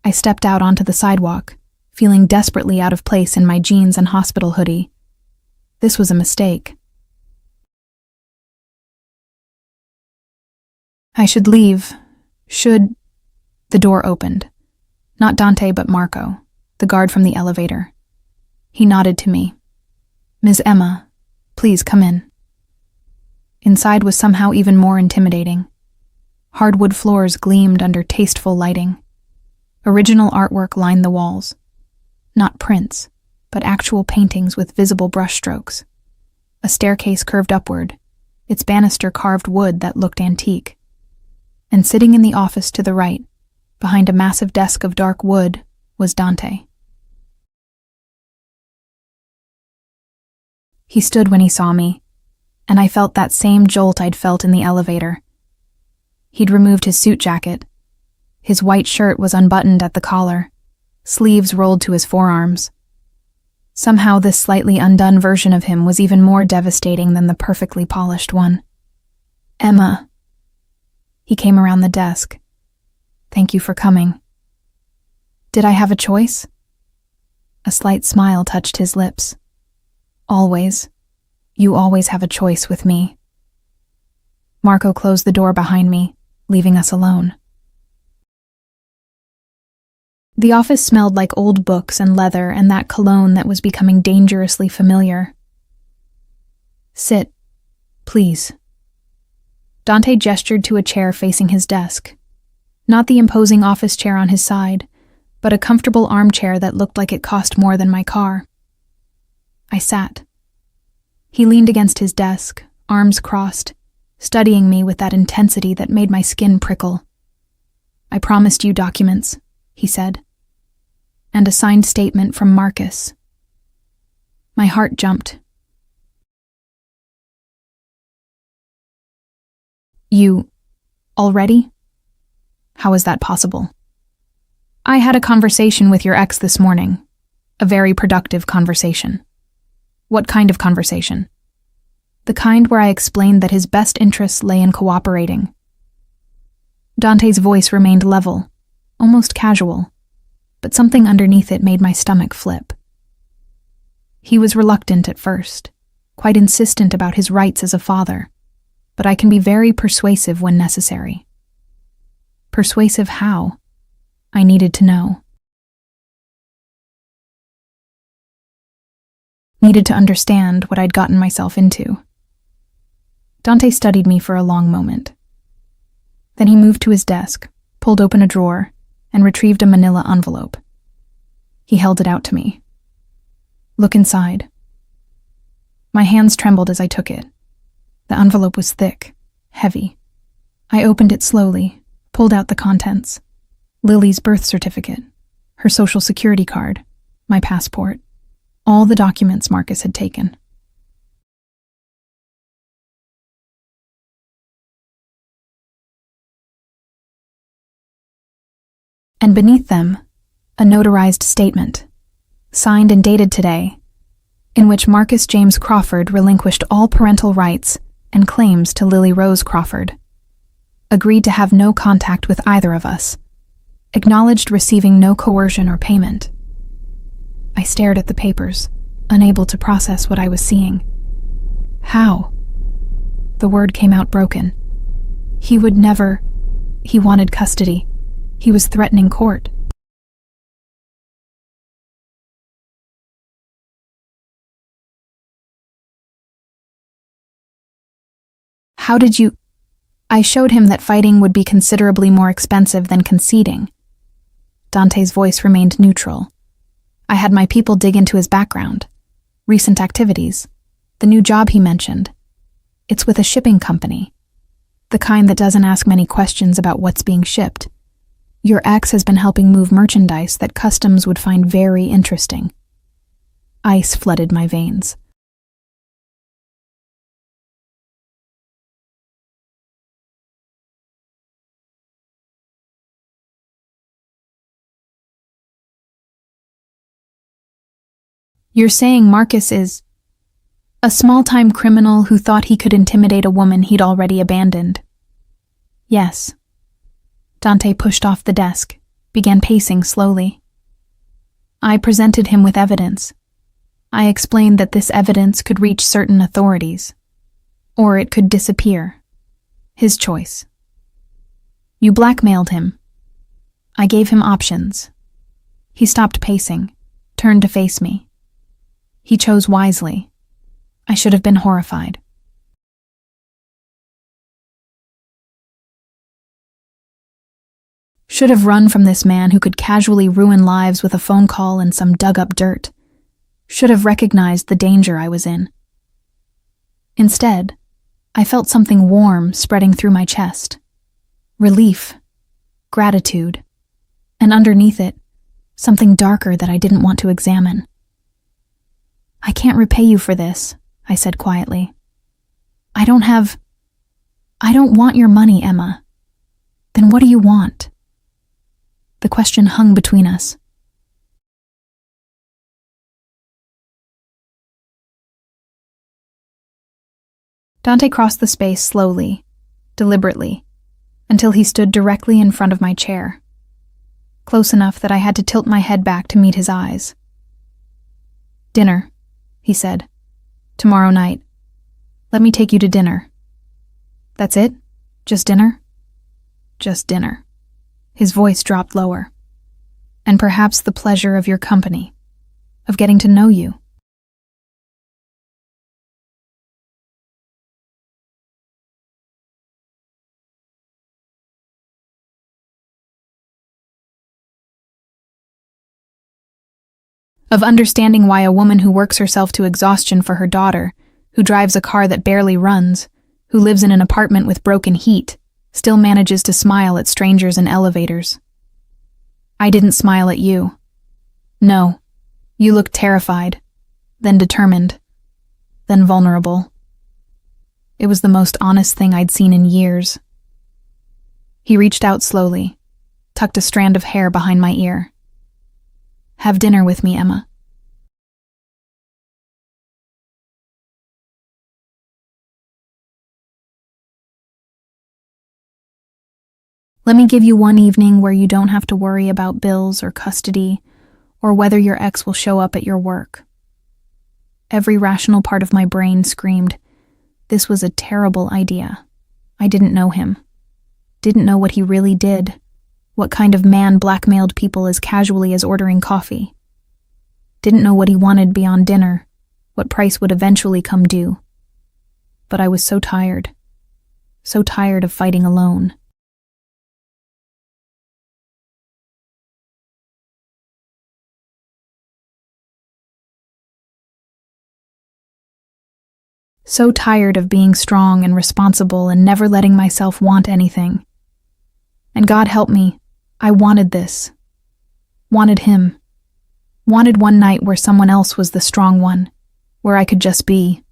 I stepped out onto the sidewalk, feeling desperately out of place in my jeans and hospital hoodie. This was a mistake. I should leave. The door opened. Not Dante, but Marco, the guard from the elevator. He nodded to me. Ms. Emma, please come in. Inside was somehow even more intimidating. Hardwood floors gleamed under tasteful lighting. Original artwork lined the walls. Not prints, but actual paintings with visible brushstrokes. A staircase curved upward, its banister carved wood that looked antique. And sitting in the office to the right, behind a massive desk of dark wood, was Dante. He stood when he saw me, and I felt that same jolt I'd felt in the elevator. He'd removed his suit jacket. His white shirt was unbuttoned at the collar, sleeves rolled to his forearms. Somehow this slightly undone version of him was even more devastating than the perfectly polished one. Emma. He came around the desk. Thank you for coming. Did I have a choice? A slight smile touched his lips. Always. You always have a choice with me. Marco closed the door behind me, leaving us alone. The office smelled like old books and leather and that cologne that was becoming dangerously familiar. Sit, please. Dante gestured to a chair facing his desk. Not the imposing office chair on his side, but a comfortable armchair that looked like it cost more than my car. I sat. He leaned against his desk, arms crossed, studying me with that intensity that made my skin prickle. I promised you documents, he said. And a signed statement from Marcus. My heart jumped. You already? How is that possible? I had a conversation with your ex this morning. A very productive conversation. What kind of conversation? The kind where I explained that his best interests lay in cooperating. Dante's voice remained level, almost casual, but something underneath it made my stomach flip. He was reluctant at first, quite insistent about his rights as a father, but I can be very persuasive when necessary. Persuasive how? I needed to know. Needed to understand what I'd gotten myself into. Dante studied me for a long moment. Then he moved to his desk, pulled open a drawer, and retrieved a manila envelope. He held it out to me. Look inside. My hands trembled as I took it. The envelope was thick, heavy. I opened it slowly, pulled out the contents. Lily's birth certificate, her social security card, my passport, all the documents Marcus had taken. And beneath them, a notarized statement, signed and dated today, in which Marcus James Crawford relinquished all parental rights and claims to Lily Rose Crawford, agreed to have no contact with either of us, acknowledged receiving no coercion or payment. I stared at the papers, unable to process what I was seeing. How? The word came out broken. He would never. He wanted custody. He was threatening court. How did you... I showed him that fighting would be considerably more expensive than conceding, Dante's voice remained neutral. I had my people dig into his background, recent activities, the new job he mentioned. It's with a shipping company, the kind that doesn't ask many questions about what's being shipped. Your ex has been helping move merchandise that customs would find very interesting. Ice flooded my veins. You're saying Marcus is a small-time criminal who thought he could intimidate a woman he'd already abandoned? Yes. Dante pushed off the desk, began pacing slowly. I presented him with evidence. I explained that this evidence could reach certain authorities, or it could disappear. His choice. You blackmailed him. I gave him options. He stopped pacing, turned to face me. He chose wisely. I should have been horrified. Should have run from this man who could casually ruin lives with a phone call and some dug-up dirt. Should have recognized the danger I was in. Instead, I felt something warm spreading through my chest. Relief, gratitude, and underneath it, something darker that I didn't want to examine. I can't repay you for this, I said quietly. I don't want your money, Emma. Then what do you want? The question hung between us. Dante crossed the space slowly, deliberately, until he stood directly in front of my chair, close enough that I had to tilt my head back to meet his eyes. Dinner, he said. Tomorrow night. Let me take you to dinner. That's it? Just dinner? Just dinner. His voice dropped lower. And perhaps the pleasure of your company, of getting to know you. Of understanding why a woman who works herself to exhaustion for her daughter, who drives a car that barely runs, who lives in an apartment with broken heat, still manages to smile at strangers in elevators. I didn't smile at you. No, you looked terrified, then determined, then vulnerable. It was the most honest thing I'd seen in years. He reached out slowly, tucked a strand of hair behind my ear. Have dinner with me, Emma. Let me give you one evening where you don't have to worry about bills or custody, or whether your ex will show up at your work. Every rational part of my brain screamed, this was a terrible idea. I didn't know him. Didn't know what he really did. What kind of man blackmailed people as casually as ordering coffee. Didn't know what he wanted beyond dinner, what price would eventually come due. But I was so tired of fighting alone. So tired of being strong and responsible and never letting myself want anything. And God help me, I wanted this. Wanted him. Wanted one night where someone else was the strong one, where I could just be.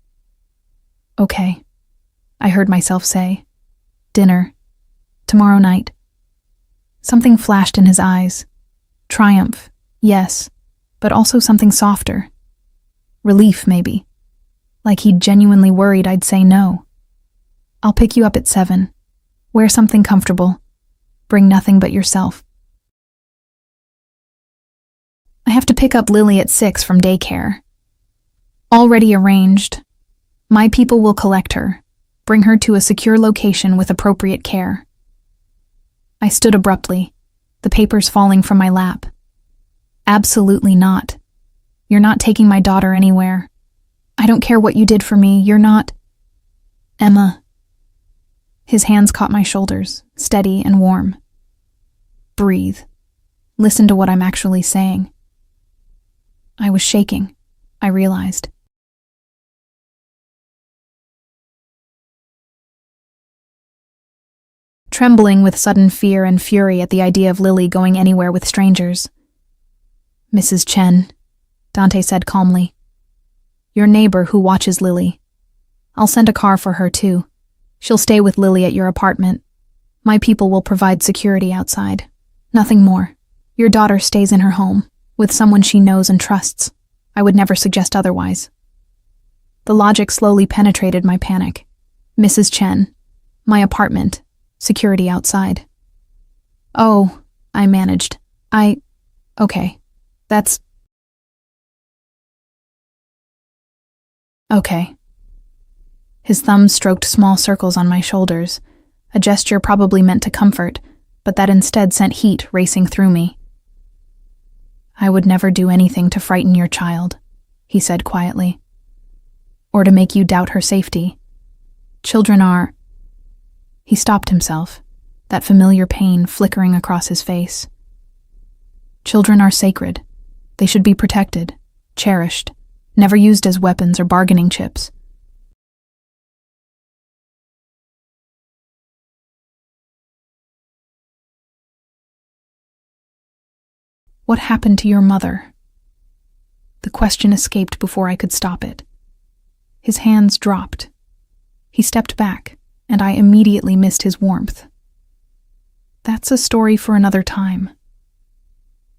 Okay, I heard myself say. Dinner. Tomorrow night. Something flashed in his eyes. Triumph, yes, but also something softer. Relief, maybe. Like he'd genuinely worried I'd say no. I'll pick you up at 7. Wear something comfortable. Bring nothing but yourself. I have to pick up Lily at 6 from daycare. Already arranged. My people will collect her, bring her to a secure location with appropriate care. I stood abruptly, the papers falling from my lap. Absolutely not. You're not taking my daughter anywhere. I don't care what you did for me, you're not... Emma. His hands caught my shoulders, steady and warm. Breathe. Listen to what I'm actually saying. I was shaking, I realized. Trembling with sudden fear and fury at the idea of Lily going anywhere with strangers. Mrs. Chen, Dante said calmly. Your neighbor who watches Lily. I'll send a car for her too. She'll stay with Lily at your apartment. My people will provide security outside. Nothing more. Your daughter stays in her home, with someone she knows and trusts. I would never suggest otherwise. The logic slowly penetrated my panic. Mrs. Chen. My apartment. Security outside. Oh, I managed. Okay. That's... Okay. His thumb stroked small circles on my shoulders, a gesture probably meant to comfort, but that instead sent heat racing through me. I would never do anything to frighten your child, he said quietly, or to make you doubt her safety. Children are... He stopped himself, that familiar pain flickering across his face. Children are sacred. They should be protected, cherished, never used as weapons or bargaining chips. What happened to your mother? The question escaped before I could stop it. His hands dropped. He stepped back, and I immediately missed his warmth. That's a story for another time.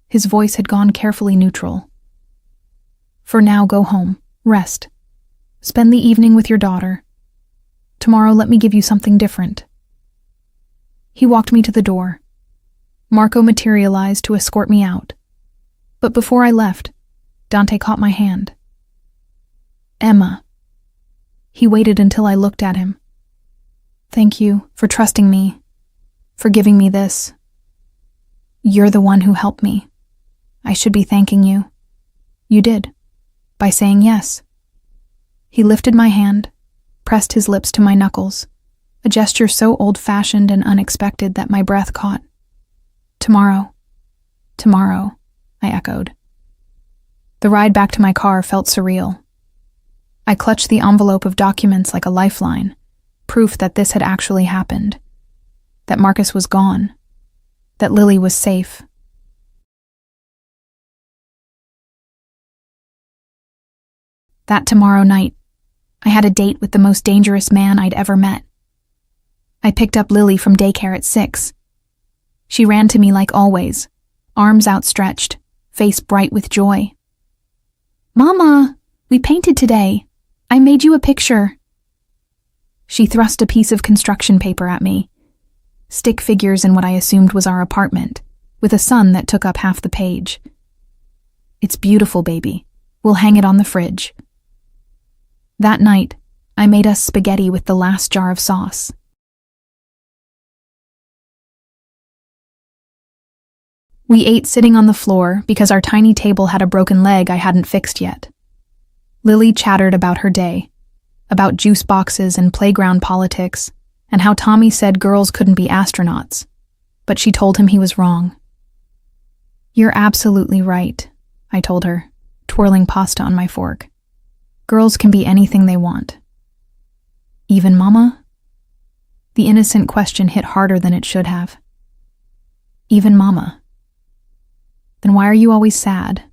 His voice had gone carefully neutral. For now, go home, rest. Spend the evening with your daughter. Tomorrow, let me give you something different. He walked me to the door. Marco materialized to escort me out. But before I left, Dante caught my hand. Emma. He waited until I looked at him. Thank you for trusting me, for giving me this. You're the one who helped me. I should be thanking you. You did, by saying yes. He lifted my hand, pressed his lips to my knuckles, a gesture so old-fashioned and unexpected that my breath caught. Tomorrow, I echoed. The ride back to my car felt surreal. I clutched the envelope of documents like a lifeline, proof that this had actually happened, that Marcus was gone, that Lily was safe. That tomorrow night, I had a date with the most dangerous man I'd ever met. I picked up Lily from daycare at 6. She ran to me like always, arms outstretched, face bright with joy. Mama, we painted today. I made you a picture. She thrust a piece of construction paper at me, stick figures in what I assumed was our apartment, with a sun that took up half the page. It's beautiful, baby. We'll hang it on the fridge. That night, I made us spaghetti with the last jar of sauce. We ate sitting on the floor because our tiny table had a broken leg I hadn't fixed yet. Lily chattered about her day, about juice boxes and playground politics, and how Tommy said girls couldn't be astronauts, but she told him he was wrong. You're absolutely right, I told her, twirling pasta on my fork. Girls can be anything they want. Even Mama? The innocent question hit harder than it should have. Even Mama. Then why are you always sad?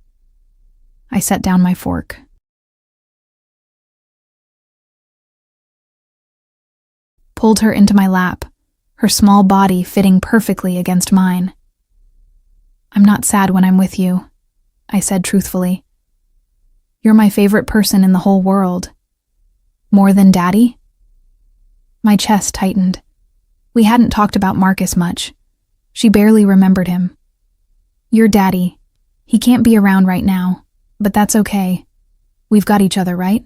I set down my fork. Pulled her into my lap, her small body fitting perfectly against mine. I'm not sad when I'm with you, I said truthfully. You're my favorite person in the whole world. More than Daddy? My chest tightened. We hadn't talked about Marcus much. She barely remembered him. You're Daddy. He can't be around right now, but that's okay. We've got each other, right?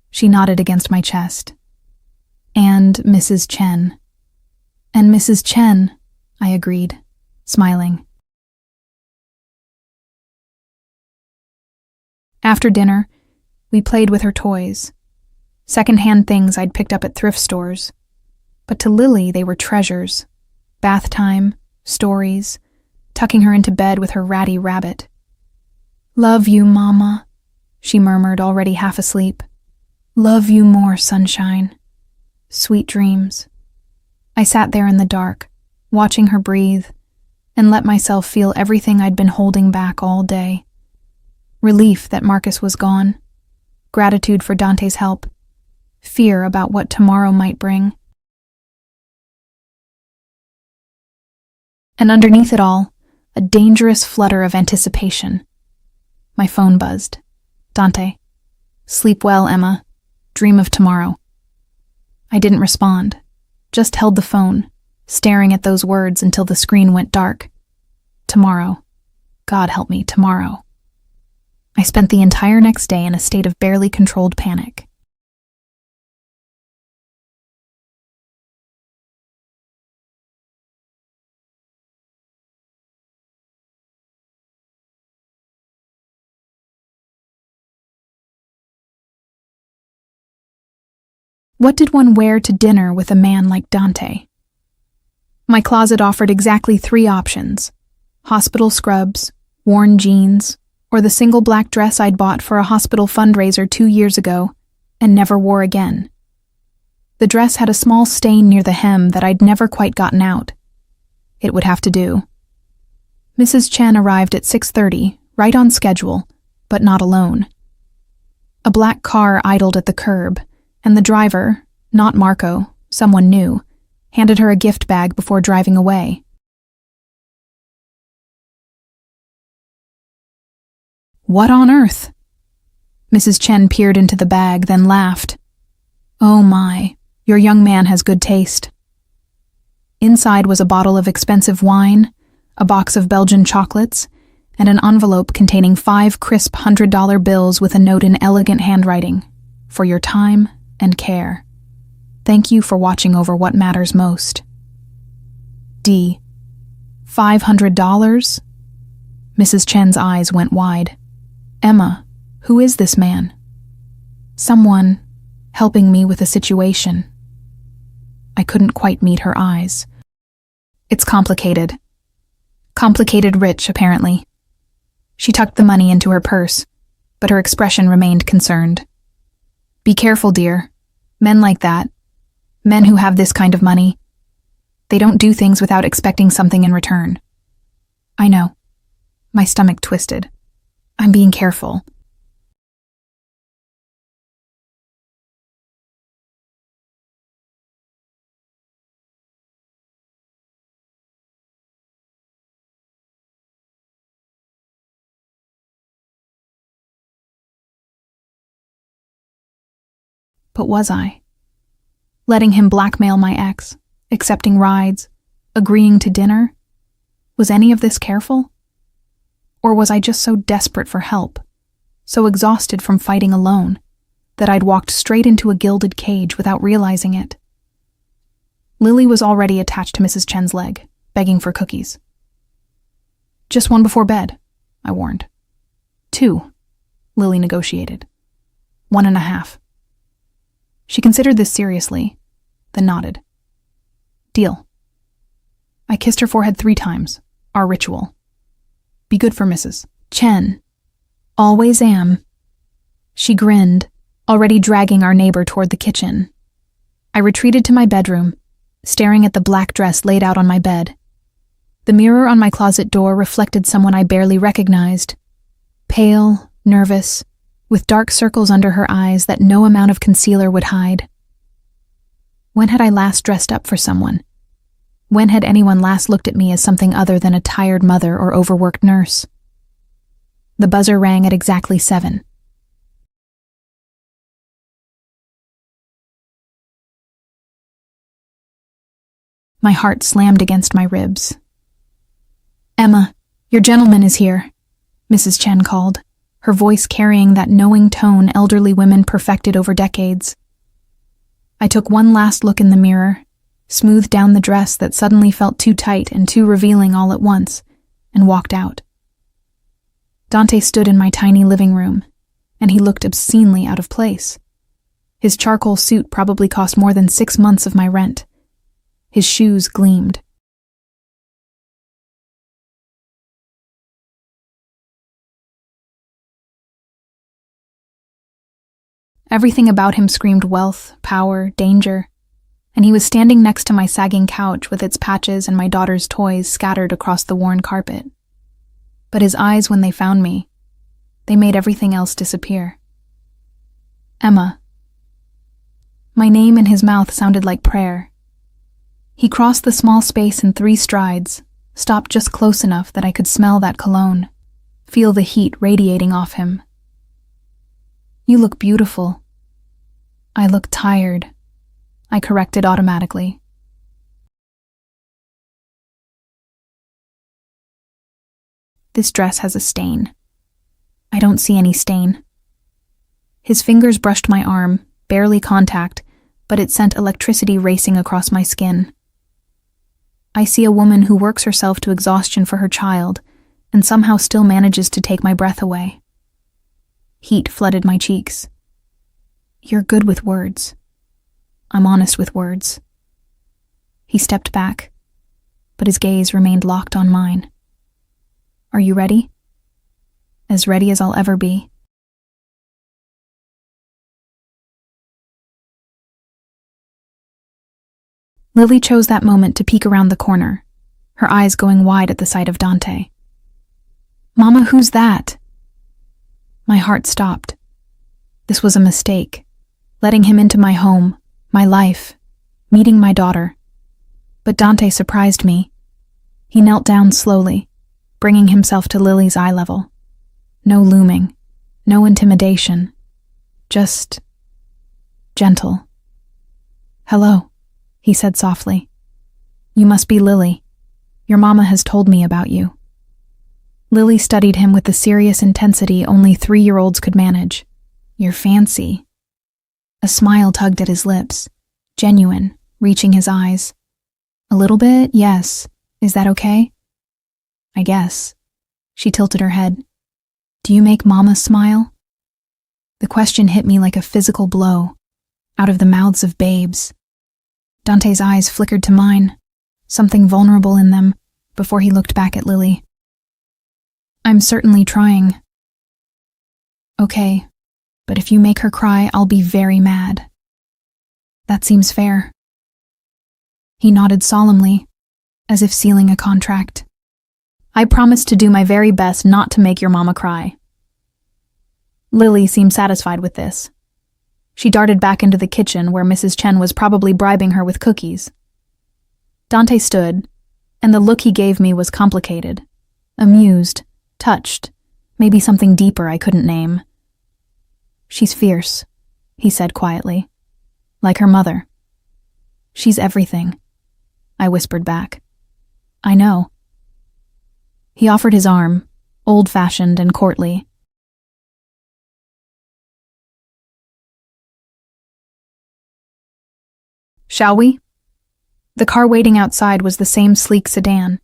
She nodded against my chest. And Mrs. Chen. And Mrs. Chen, I agreed, smiling. After dinner, we played with her toys. Second-hand things I'd picked up at thrift stores. But to Lily, they were treasures. Bath time, stories, tucking her into bed with her ratty rabbit. "Love you, Mama," she murmured, already half asleep. "Love you more, sunshine. Sweet dreams." I sat there in the dark, watching her breathe, and let myself feel everything I'd been holding back all day. Relief that Marcus was gone, gratitude for Dante's help, fear about what tomorrow might bring. And underneath it all, a dangerous flutter of anticipation. My phone buzzed. "Dante. Sleep well, Emma. Dream of tomorrow." I didn't respond, just held the phone, staring at those words until the screen went dark. Tomorrow. God help me, tomorrow. I spent the entire next day in a state of barely controlled panic. What did one wear to dinner with a man like Dante? My closet offered exactly 3 options: hospital scrubs, worn jeans, or the single black dress I'd bought for a hospital fundraiser 2 years ago and never wore again. The dress had a small stain near the hem that I'd never quite gotten out. It would have to do. Mrs. Chen arrived at 6:30, right on schedule, but not alone. A black car idled at the curb, and the driver, not Marco, someone new, handed her a gift bag before driving away. "What on earth?" Mrs. Chen peered into the bag, then laughed. "Oh my, your young man has good taste." Inside was a bottle of expensive wine, a box of Belgian chocolates, and an envelope containing 5 crisp $100 bills with a note in elegant handwriting. "For your time and care. Thank you for watching over what matters most." D. $500? Mrs. Chen's eyes went wide. "Emma, who is this man?" "Someone helping me with a situation." I couldn't quite meet her eyes. "It's complicated. Complicated rich, apparently." She tucked the money into her purse, but her expression remained concerned. "Be careful, dear. Men like that, men who have this kind of money, they don't do things without expecting something in return." "I know." My stomach twisted. "I'm being careful." But was I? Letting him blackmail my ex, accepting rides, agreeing to dinner? Was any of this careful? Or was I just so desperate for help, so exhausted from fighting alone, that I'd walked straight into a gilded cage without realizing it? Lily was already attached to Mrs. Chen's leg, begging for cookies. "Just one before bed," I warned. "2, Lily negotiated. 1.5. She considered this seriously, then nodded. "Deal." I kissed her forehead 3 times, our ritual. "Be good for Mrs. Chen." "Always am." She grinned, already dragging our neighbor toward the kitchen. I retreated to my bedroom, staring at the black dress laid out on my bed. The mirror on my closet door reflected someone I barely recognized. Pale, nervous, with dark circles under her eyes that no amount of concealer would hide. When had I last dressed up for someone? When had anyone last looked at me as something other than a tired mother or overworked nurse? The buzzer rang at exactly 7. My heart slammed against my ribs. "Emma, your gentleman is here," Mrs. Chen called, her voice carrying that knowing tone elderly women perfected over decades. I took one last look in the mirror, smoothed down the dress that suddenly felt too tight and too revealing all at once, and walked out. Dante stood in my tiny living room, and he looked obscenely out of place. His charcoal suit probably cost more than 6 months of my rent. His shoes gleamed. Everything about him screamed wealth, power, danger, and he was standing next to my sagging couch with its patches and my daughter's toys scattered across the worn carpet. But his eyes, when they found me, they made everything else disappear. Emma. My name in his mouth sounded like prayer. He crossed the small space in 3 strides, stopped just close enough that I could smell that cologne, feel the heat radiating off him. You look beautiful. I look tired, I corrected automatically. This dress has a stain. I don't see any stain. His fingers brushed my arm, barely contact, but it sent electricity racing across my skin. I see a woman who works herself to exhaustion for her child and somehow still manages to take my breath away. Heat flooded my cheeks. You're good with words. I'm honest with words. He stepped back, but his gaze remained locked on mine. Are you ready? As ready as I'll ever be. Lily chose that moment to peek around the corner, her eyes going wide at the sight of Dante. Mama, who's that? My heart stopped. This was a mistake. Letting him into my home, my life, meeting my daughter. But Dante surprised me. He knelt down slowly, bringing himself to Lily's eye level. No looming, no intimidation, just gentle. Hello, he said softly. You must be Lily. Your mama has told me about you. Lily studied him with the serious intensity only 3-year-olds could manage. You're fancy. A smile tugged at his lips, genuine, reaching his eyes. A little bit, yes. Is that okay? I guess. She tilted her head. Do you make Mama smile? The question hit me like a physical blow, out of the mouths of babes. Dante's eyes flickered to mine, something vulnerable in them, before he looked back at Lily. I'm certainly trying. Okay, but if you make her cry, I'll be very mad. That seems fair. He nodded solemnly, as if sealing a contract. I promise to do my very best not to make your mama cry. Lily seemed satisfied with this. She darted back into the kitchen where Mrs. Chen was probably bribing her with cookies. Dante stood, and the look he gave me was complicated, amused, touched, maybe something deeper I couldn't name. She's fierce, he said quietly, like her mother. She's everything, I whispered back. I know. He offered his arm, old-fashioned and courtly. Shall we? The car waiting outside was the same sleek sedan,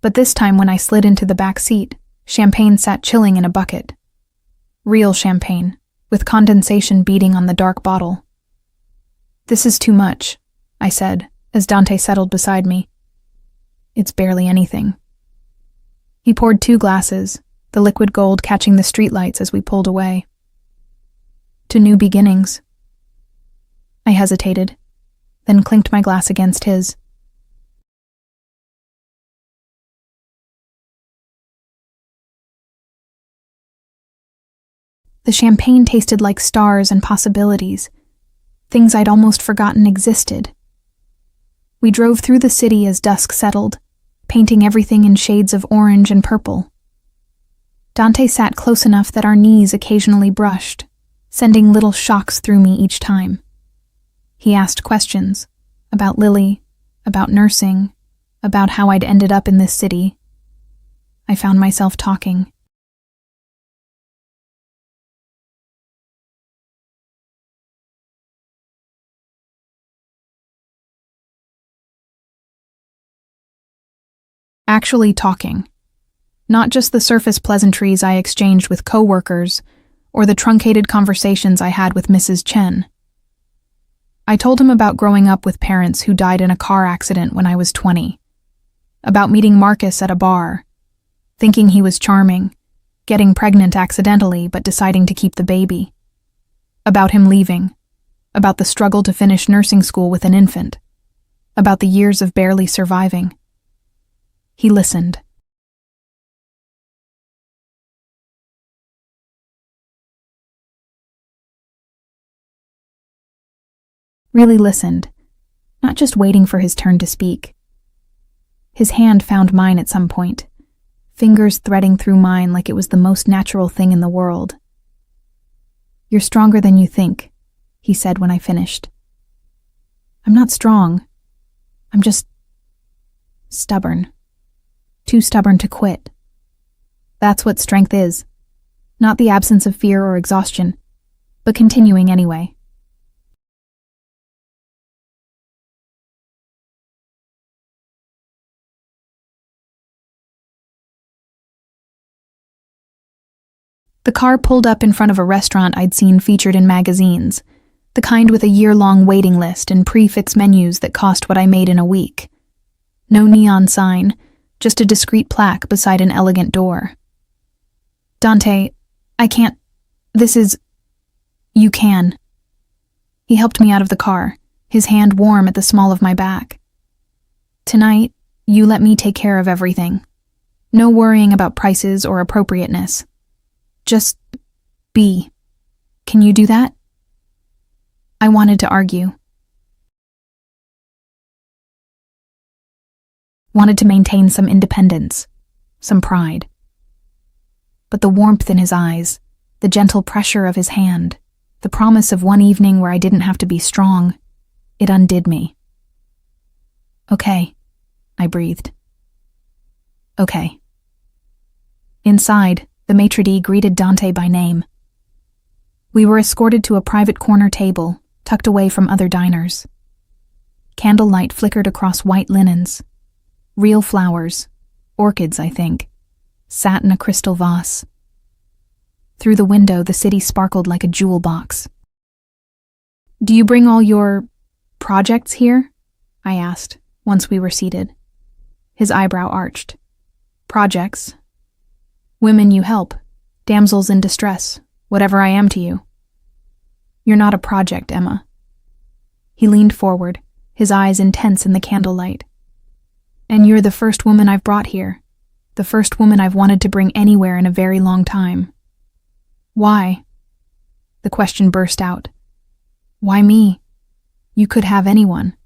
but this time when I slid into the back seat, champagne sat chilling in a bucket. Real champagne, with condensation beating on the dark bottle. This is too much, I said, as Dante settled beside me. It's barely anything. He poured 2 glasses, the liquid gold catching the streetlights as we pulled away. To new beginnings. I hesitated, then clinked my glass against his. The champagne tasted like stars and possibilities, things I'd almost forgotten existed. We drove through the city as dusk settled, painting everything in shades of orange and purple. Dante sat close enough that our knees occasionally brushed, sending little shocks through me each time. He asked questions about Lily, about nursing, about how I'd ended up in this city. I found myself talking. Actually talking. Not just the surface pleasantries I exchanged with coworkers or the truncated conversations I had with Mrs. Chen. I told him about growing up with parents who died in a car accident when I was 20, about meeting Marcus at a bar, thinking he was charming, getting pregnant accidentally but deciding to keep the baby. About him leaving. About the struggle to finish nursing school with an infant. About the years of barely surviving. He listened. Really listened, not just waiting for his turn to speak. His hand found mine at some point, fingers threading through mine like it was the most natural thing in the world. "You're stronger than you think," he said when I finished. "I'm not strong. I'm just stubborn. Too stubborn to quit. That's what strength is. Not the absence of fear or exhaustion, but continuing anyway." The car pulled up in front of a restaurant I'd seen featured in magazines, the kind with a year-long waiting list and prix-fixe menus that cost what I made in a week. No neon sign, just a discreet plaque beside an elegant door. "Dante, I can't. This is... You can." He helped me out of the car, his hand warm at the small of my back. "Tonight, you let me take care of everything. No worrying about prices or appropriateness. Just be. Can you do that?" I wanted to argue. Wanted to maintain some independence, some pride. But the warmth in his eyes, the gentle pressure of his hand, the promise of one evening where I didn't have to be strong, it undid me. "Okay," I breathed. "Okay." Inside, the maitre d' greeted Dante by name. We were escorted to a private corner table, tucked away from other diners. Candlelight flickered across white linens. Real flowers, orchids, I think, sat in a crystal vase. Through the window, the city sparkled like a jewel box. "Do you bring all your projects here?" I asked, once we were seated. His eyebrow arched. "Projects? Women you help, damsels in distress, whatever I am to you." "You're not a project, Emma." He leaned forward, his eyes intense in the candlelight. "And you're the first woman I've brought here, the first woman I've wanted to bring anywhere in a very long time." "Why?" The question burst out. "Why me? You could have anyone."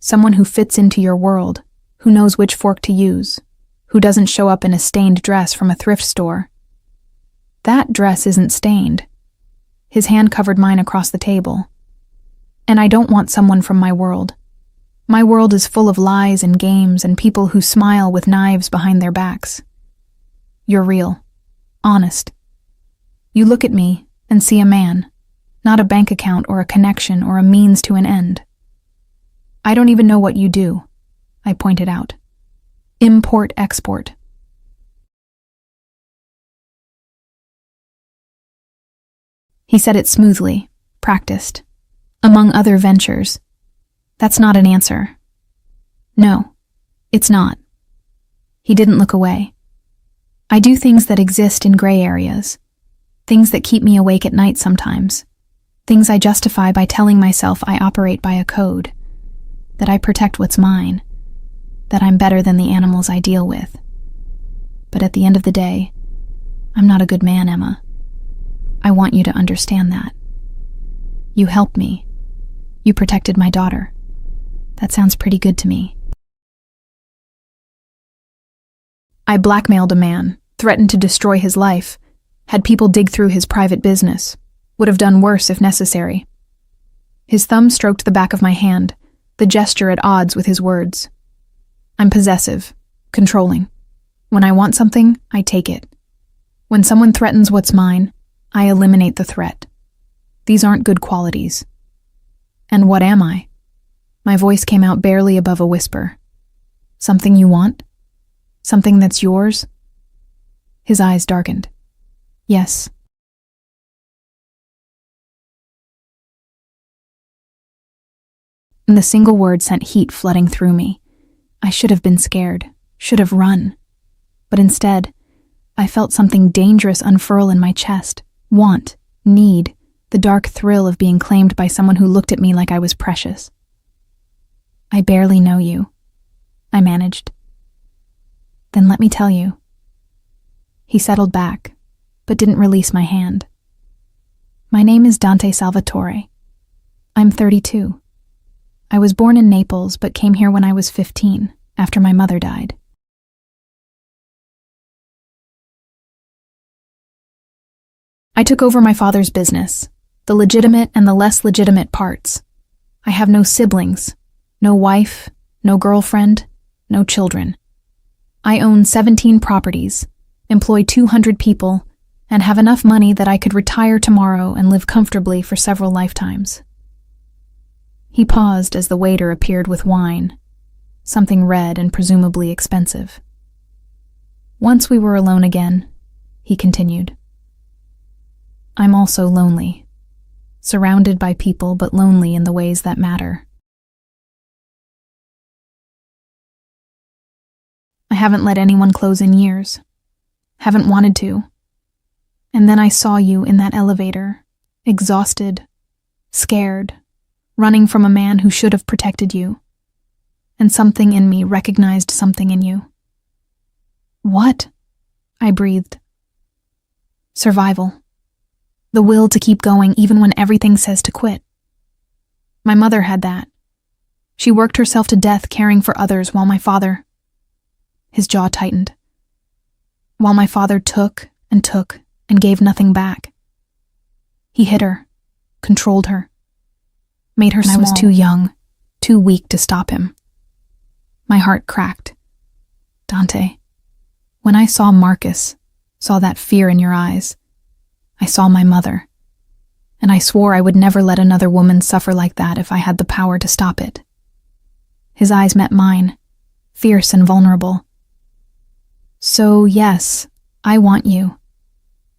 Someone who fits into your world, who knows which fork to use, who doesn't show up in a stained dress from a thrift store. That dress isn't stained. His hand covered mine across the table. And I don't want someone from my world. My world is full of lies and games and people who smile with knives behind their backs. You're real, honest. You look at me and see a man, not a bank account or a connection or a means to an end. "I don't even know what you do," I pointed out. "Import-export." He said it smoothly, practiced. "Among other ventures." That's not an answer. No, it's not. He didn't look away. "I do things that exist in gray areas, things that keep me awake at night sometimes, things I justify by telling myself I operate by a code, that I protect what's mine, that I'm better than the animals I deal with. But at the end of the day, I'm not a good man, Emma. I want you to understand that. You helped me. You protected my daughter. That sounds pretty good to me." I blackmailed a man, threatened to destroy his life, had people dig through his private business, would have done worse if necessary. His thumb stroked the back of my hand, the gesture at odds with his words. "I'm possessive, controlling. When I want something, I take it. When someone threatens what's mine, I eliminate the threat. These aren't good qualities." "And what am I?" My voice came out barely above a whisper. "Something you want? Something that's yours?" His eyes darkened. "Yes." And the single word sent heat flooding through me. I should have been scared, should have run, But instead, I felt something dangerous unfurl in my chest. Want, need, the dark thrill of being claimed by someone who looked at me like I was precious. "I barely know you," I managed. "Then let me tell you." He settled back, but didn't release my hand. "My name is Dante Salvatore. I'm 32. I was born in Naples, but came here when I was 15, after my mother died. I took over my father's business, the legitimate and the less legitimate parts. I have no siblings, no wife, no girlfriend, no children. I own 17 properties, employ 200 people, and have enough money that I could retire tomorrow and live comfortably for several lifetimes." He paused as the waiter appeared with wine, something red and presumably expensive. "Once we were alone again," he continued. "I'm also lonely, surrounded by people but lonely in the ways that matter. I haven't let anyone close in years, haven't wanted to. And then I saw you in that elevator, exhausted, scared, running from a man who should have protected you. And something in me recognized something in you." "What?" I breathed. "Survival. The will to keep going even when everything says to quit. My mother had that. She worked herself to death caring for others while my father..." His jaw tightened. "While my father took and gave nothing back. He hit her, controlled her, made her small. I was too young, too weak to stop him." My heart cracked. "Dante, when I saw Marcus, saw that fear in your eyes, I saw my mother, and I swore I would never let another woman suffer like that if I had the power to stop it." His eyes met mine, fierce and vulnerable. "So yes, I want you.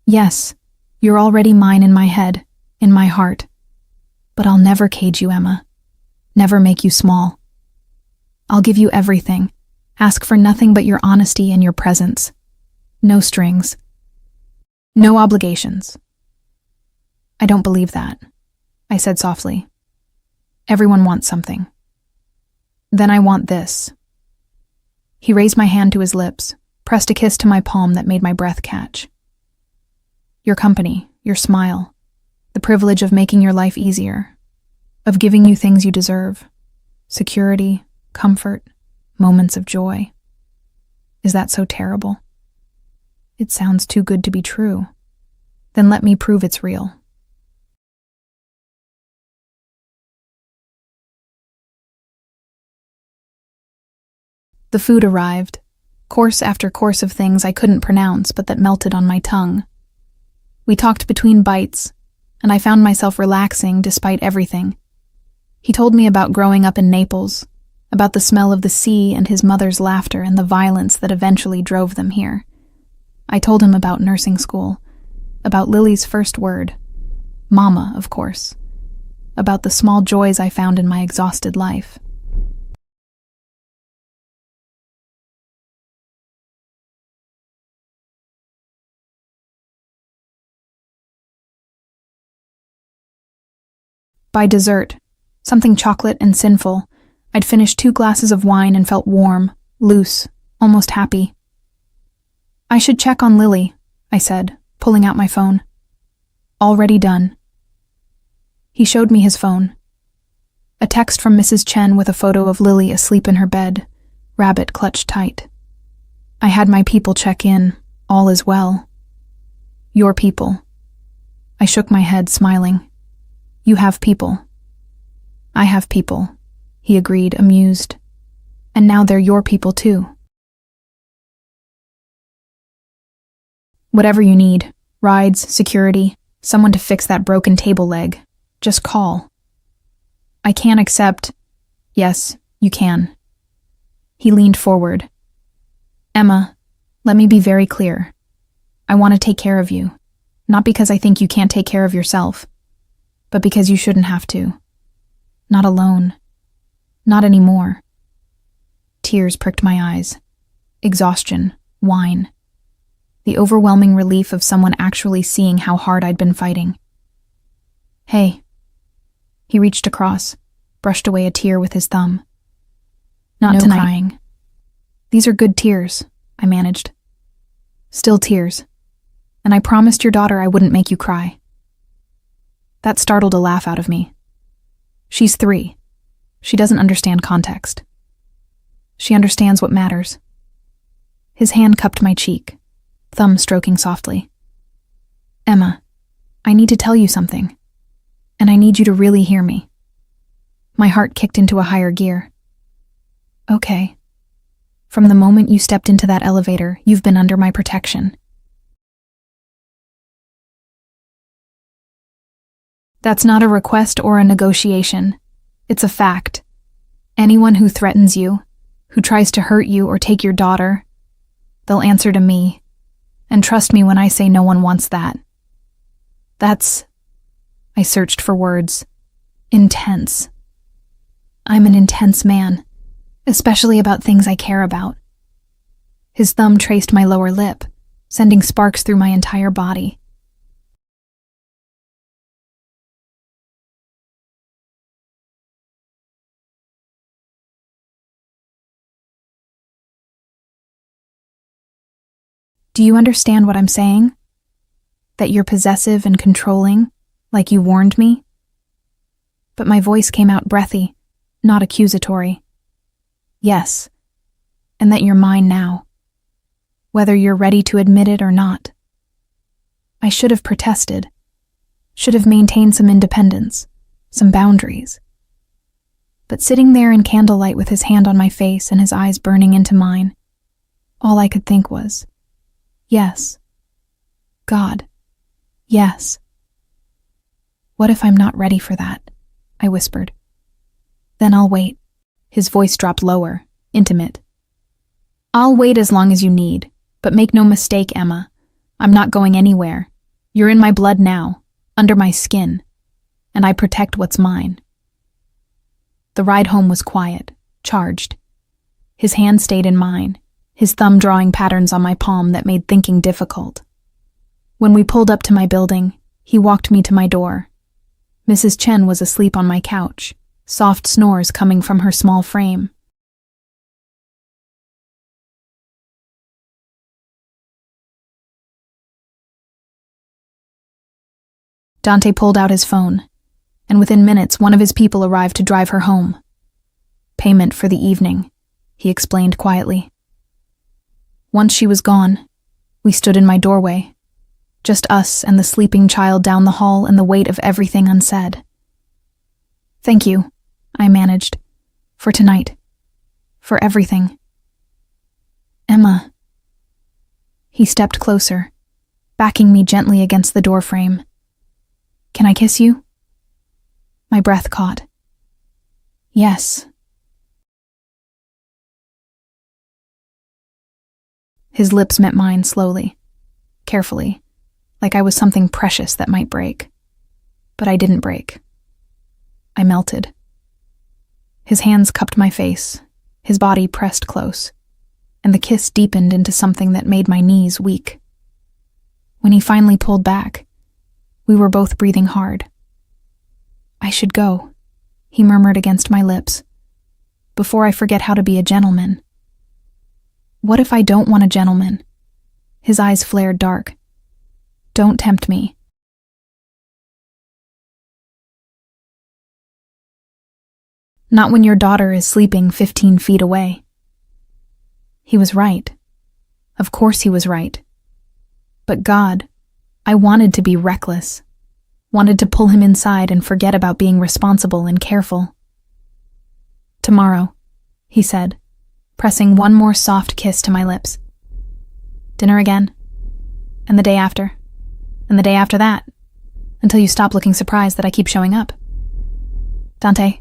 Yes, you're already mine in my head, in my heart. But I'll never cage you, Emma. Never make you small. I'll give you everything, ask for nothing but your honesty and your presence. No strings. No obligations." "I don't believe that," I said softly. "Everyone wants something." "Then I want this." He raised my hand to his lips, pressed a kiss to my palm that made my breath catch. "Your company, your smile, the privilege of making your life easier, of giving you things you deserve, security, comfort, moments of joy. Is that so terrible? It sounds too good to be true. Then let me prove it's real." The food arrived, course after course of things I couldn't pronounce but that melted on my tongue. We talked between bites, and I found myself relaxing despite everything. He told me about growing up in Naples, about the smell of the sea and his mother's laughter and the violence that eventually drove them here. I told him about nursing school, about Lily's first word, Mama, of course, about the small joys I found in my exhausted life. By dessert, something chocolate and sinful, I'd finished 2 glasses of wine and felt warm, loose, almost happy. "I should check on Lily," I said, pulling out my phone. "Already done." He showed me his phone. A text from Mrs. Chen with a photo of Lily asleep in her bed, rabbit clutched tight. I had my people check in, all is well. "Your people." I shook my head, smiling. "You have people." "I have people," he agreed, amused. "And now they're your people too." "Whatever you need, rides, security, someone to fix that broken table leg, just call." "I can't accept..." "Yes, you can." He leaned forward. "Emma, let me be very clear. I want to take care of you, not because I think you can't take care of yourself, but because you shouldn't have to. Not alone. Not anymore." Tears pricked my eyes. Exhaustion, whine. The overwhelming relief of someone actually seeing how hard I'd been fighting. Hey. He reached across, brushed away a tear with his thumb. Not No tonight. crying. These are good tears, I managed. Still tears. And I promised your daughter I wouldn't make you cry. That startled a laugh out of me. She's 3. She doesn't understand context. She understands what matters. His hand cupped my cheek, thumb stroking softly. Emma, I need to tell you something. And I need you to really hear me. My heart kicked into a higher gear. Okay. From the moment you stepped into that elevator, you've been under my protection. That's not a request or a negotiation. It's a fact. Anyone who threatens you, who tries to hurt you or take your daughter, they'll answer to me. And trust me when I say no one wants that. That's... I searched for words. Intense. I'm an intense man, especially about things I care about. His thumb traced my lower lip, sending sparks through my entire body. Do you understand what I'm saying? That you're possessive and controlling, like you warned me? But my voice came out breathy, not accusatory. Yes, and that you're mine now, whether you're ready to admit it or not. I should have protested, should have maintained some independence, some boundaries. But sitting there in candlelight with his hand on my face and his eyes burning into mine, all I could think was, yes. God. Yes. What if I'm not ready for that? I whispered. Then I'll wait. His voice dropped lower, intimate. I'll wait as long as you need, but make no mistake, Emma. I'm not going anywhere. You're in my blood now, under my skin, and I protect what's mine. The ride home was quiet, charged. His hand stayed in mine, his thumb drawing patterns on my palm that made thinking difficult. When we pulled up to my building, he walked me to my door. Mrs. Chen was asleep on my couch, soft snores coming from her small frame. Dante pulled out his phone, and within minutes one of his people arrived to drive her home. Payment for the evening, he explained quietly. Once she was gone, we stood in my doorway, just us and the sleeping child down the hall and the weight of everything unsaid. Thank you, I managed, for tonight, for everything. Emma. He stepped closer, backing me gently against the doorframe. Can I kiss you? My breath caught. Yes. His lips met mine slowly, carefully, like I was something precious that might break. But I didn't break. I melted. His hands cupped my face, his body pressed close, and the kiss deepened into something that made my knees weak. When he finally pulled back, we were both breathing hard. I should go, he murmured against my lips, before I forget how to be a gentleman. What if I don't want a gentleman? His eyes flared dark. Don't tempt me. Not when your daughter is sleeping 15 feet away. He was right. Of course he was right. But God, I wanted to be reckless. Wanted to pull him inside and forget about being responsible and careful. Tomorrow, he said, pressing one more soft kiss to my lips. Dinner again. And the day after. And the day after that. Until you stop looking surprised that I keep showing up. Dante,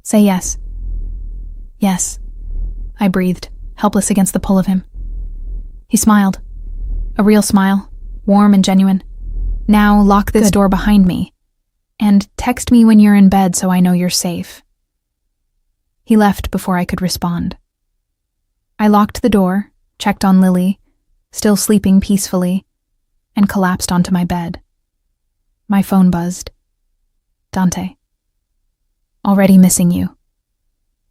say yes. Yes, I breathed, helpless against the pull of him. He smiled. A real smile, warm and genuine. Now lock this door behind me. And text me when you're in bed so I know you're safe. He left before I could respond. I locked the door, checked on Lily, still sleeping peacefully, and collapsed onto my bed. My phone buzzed. Dante. Already missing you.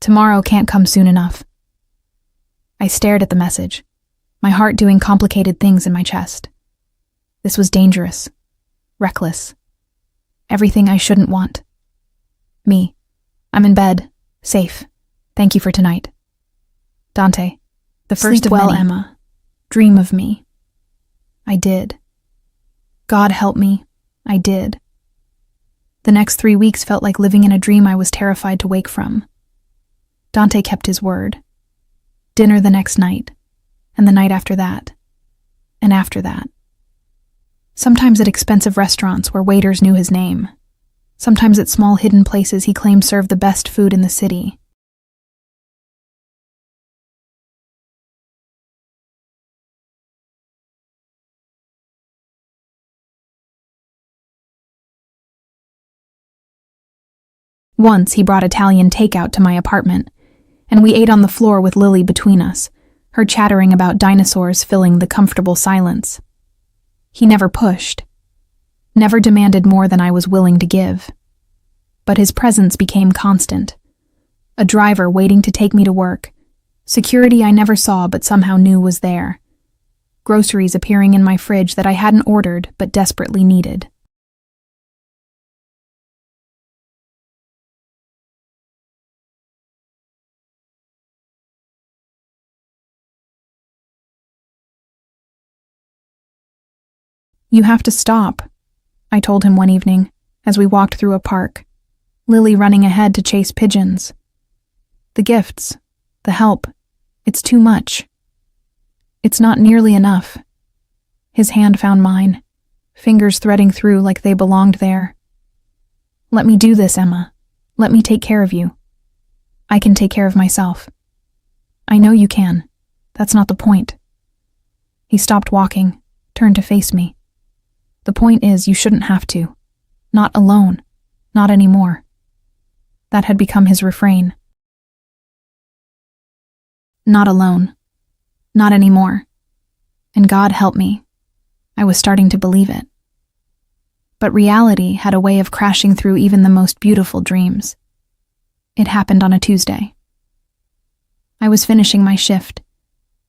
Tomorrow can't come soon enough. I stared at the message, my heart doing complicated things in my chest. This was dangerous, reckless, everything I shouldn't want. Me. I'm in bed, safe. Thank you for tonight. Dante. The first Sleep of well, many. Emma. Dream of me. I did. God help me. I did. The next 3 weeks felt like living in a dream I was terrified to wake from. Dante kept his word. Dinner the next night, and the night after that, and after that. Sometimes at expensive restaurants where waiters knew his name. Sometimes at small hidden places he claimed served the best food in the city. Once he brought Italian takeout to my apartment, and we ate on the floor with Lily between us, her chattering about dinosaurs filling the comfortable silence. He never pushed, never demanded more than I was willing to give. But his presence became constant. A driver waiting to take me to work, security I never saw but somehow knew was there, groceries appearing in my fridge that I hadn't ordered but desperately needed. You have to stop, I told him one evening as we walked through a park, Lily running ahead to chase pigeons. The gifts, the help, it's too much. It's not nearly enough. His hand found mine, fingers threading through like they belonged there. Let me do this, Emma. Let me take care of you. I can take care of myself. I know you can. That's not the point. He stopped walking, turned to face me. The point is, you shouldn't have to. Not alone. Not anymore. That had become his refrain. Not alone. Not anymore. And God help me. I was starting to believe it. But reality had a way of crashing through even the most beautiful dreams. It happened on a Tuesday. I was finishing my shift,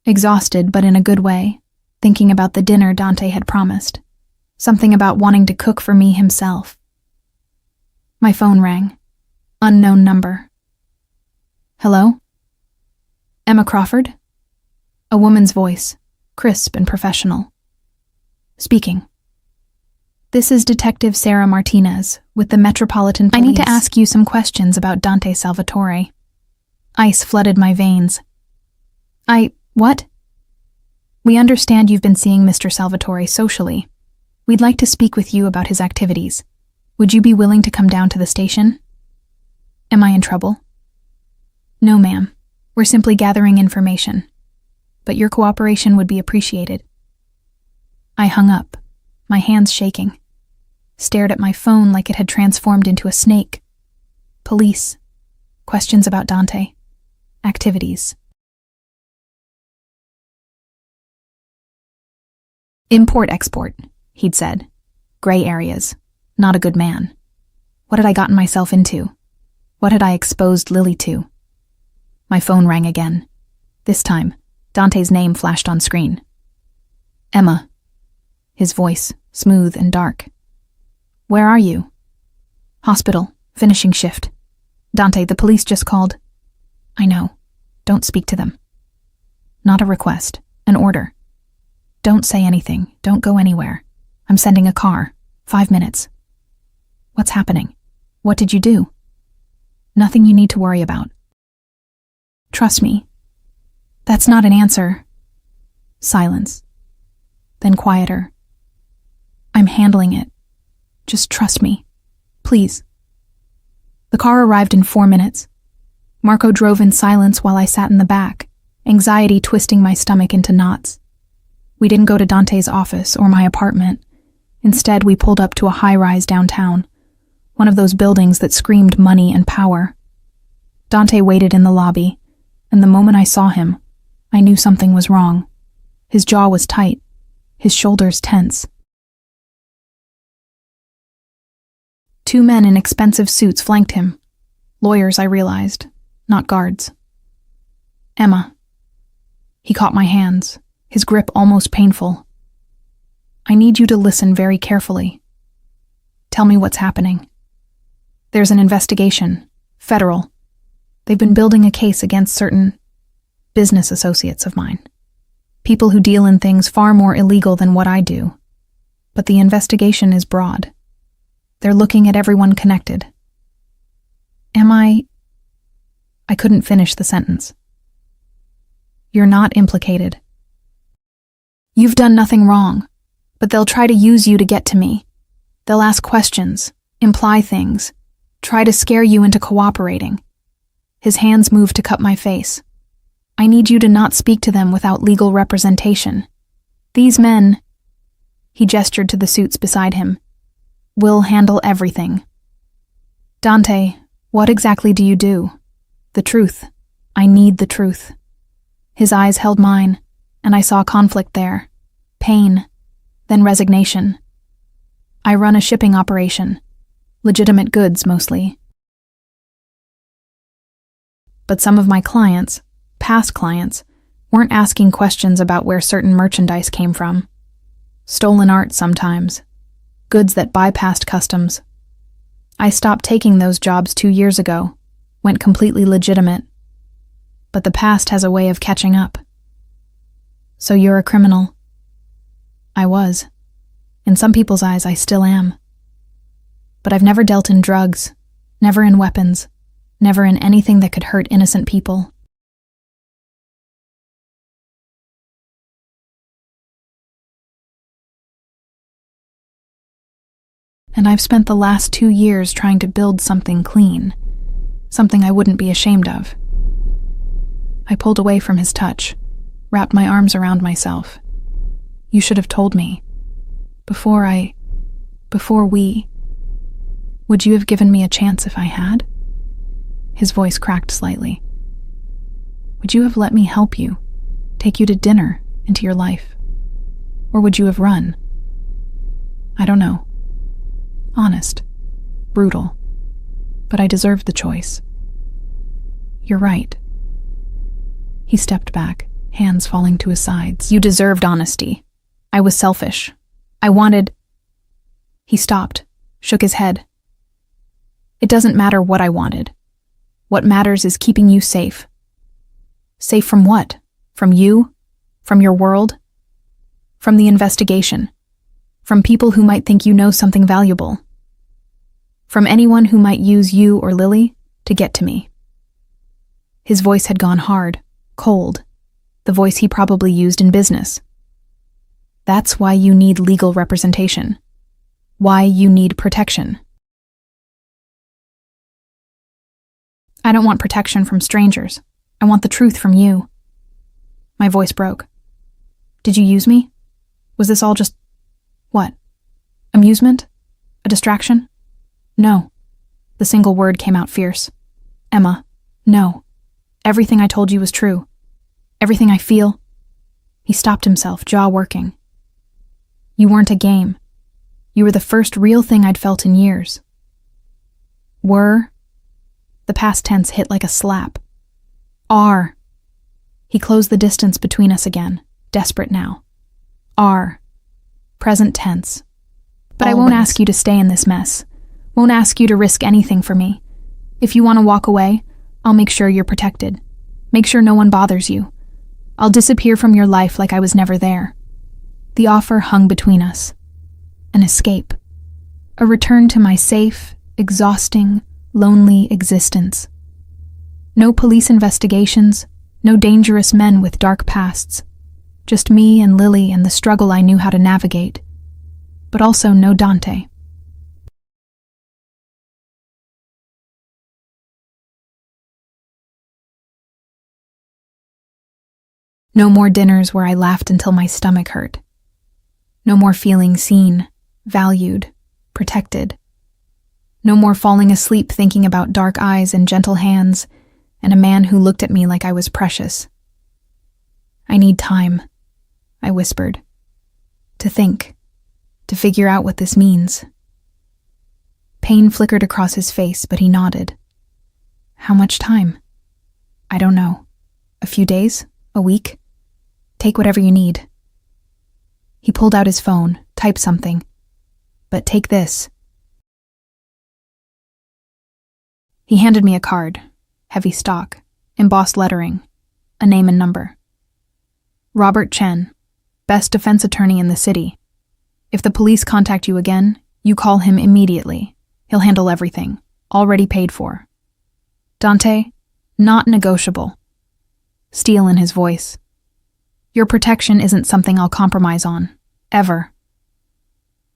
exhausted but in a good way, thinking about the dinner Dante had promised. Something about wanting to cook for me himself. My phone rang. Unknown number. Hello? Emma Crawford? A woman's voice, crisp and professional. Speaking. This is Detective Sarah Martinez with the Metropolitan Police. I need to ask you some questions about Dante Salvatore. Ice flooded my veins. What? We understand you've been seeing Mr. Salvatore socially. We'd like to speak with you about his activities. Would you be willing to come down to the station? Am I in trouble? No, ma'am. We're simply gathering information. But your cooperation would be appreciated. I hung up, my hands shaking. Stared at my phone like it had transformed into a snake. Police. Questions about Dante. Activities. Import-export. He'd said. Gray areas. Not a good man. What had I gotten myself into? What had I exposed Lily to? My phone rang again. This time, Dante's name flashed on screen. Emma. His voice, smooth and dark. Where are you? Hospital, finishing shift. Dante, the police just called. I know. Don't speak to them. Not a request, an order. Don't say anything, don't go anywhere. I'm sending a car. 5 minutes. What's happening? What did you do? Nothing you need to worry about. Trust me. That's not an answer. Silence. Then quieter. I'm handling it. Just trust me. Please. The car arrived in 4 minutes. Marco drove in silence while I sat in the back, anxiety twisting my stomach into knots. We didn't go to Dante's office or my apartment. Instead, we pulled up to a high-rise downtown, one of those buildings that screamed money and power. Dante waited in the lobby, and the moment I saw him, I knew something was wrong. His jaw was tight, his shoulders tense. 2 men in expensive suits flanked him. Lawyers, I realized, not guards. Emma. He caught my hands, his grip almost painful. I need you to listen very carefully. Tell me what's happening. There's an investigation, federal. They've been building a case against certain business associates of mine. People who deal in things far more illegal than what I do. But the investigation is broad. They're looking at everyone connected. I couldn't finish the sentence. You're not implicated. You've done nothing wrong, but they'll try to use you to get to me. They'll ask questions, imply things, try to scare you into cooperating. His hands moved to cup my face. I need you to not speak to them without legal representation. These men, he gestured to the suits beside him, will handle everything. Dante, what exactly do you do? The truth. I need the truth. His eyes held mine, and I saw conflict there. Pain, then resignation. I run a shipping operation. Legitimate goods, mostly. But some of my clients, past clients, weren't asking questions about where certain merchandise came from. Stolen art sometimes. Goods that bypassed customs. I stopped taking those jobs 2 years ago, went completely legitimate. But the past has a way of catching up. So you're a criminal. I was. In some people's eyes, I still am. But I've never dealt in drugs, never in weapons, never in anything that could hurt innocent people. And I've spent the last 2 years trying to build something clean, something I wouldn't be ashamed of. I pulled away from his touch, wrapped my arms around myself. You should have told me. Before we... Would you have given me a chance if I had? His voice cracked slightly. Would you have let me help you, take you to dinner, into your life? Or would you have run? I don't know. Honest. Brutal. But I deserved the choice. You're right. He stepped back, hands falling to his sides. You deserved honesty. I was selfish. I wanted... He stopped, shook his head. It doesn't matter what I wanted. What matters is keeping you safe. Safe from what? From you? From your world? From the investigation? From people who might think you know something valuable? From anyone who might use you or Lily to get to me? His voice had gone hard, cold, the voice he probably used in business. That's why you need legal representation. Why you need protection. I don't want protection from strangers. I want the truth from you. My voice broke. Did you use me? Was this all just... what? Amusement? A distraction? No. The single word came out fierce. Emma, no. Everything I told you was true. Everything I feel. He stopped himself, jaw working. You weren't a game. You were the first real thing I'd felt in years. Were? The past tense hit like a slap. Are. He closed the distance between us again, desperate now. Are. Present tense. But always. I won't ask you to stay in this mess. Won't ask you to risk anything for me. If you want to walk away, I'll make sure you're protected. Make sure no one bothers you. I'll disappear from your life like I was never there. The offer hung between us. An escape. A return to my safe, exhausting, lonely existence. No police investigations, no dangerous men with dark pasts. Just me and Lily and the struggle I knew how to navigate. But also no Dante. No more dinners where I laughed until my stomach hurt. No more feeling seen, valued, protected. No more falling asleep thinking about dark eyes and gentle hands and a man who looked at me like I was precious. I need time, I whispered. To think, to figure out what this means. Pain flickered across his face, but he nodded. How much time? I don't know. A few days? A week? Take whatever you need. He pulled out his phone, typed something. But take this. He handed me a card, heavy stock, embossed lettering, a name and number. Robert Chen, best defense attorney in the city. If the police contact you again, you call him immediately. He'll handle everything, already paid for. Dante, not negotiable. Steel in his voice. Your protection isn't something I'll compromise on, ever.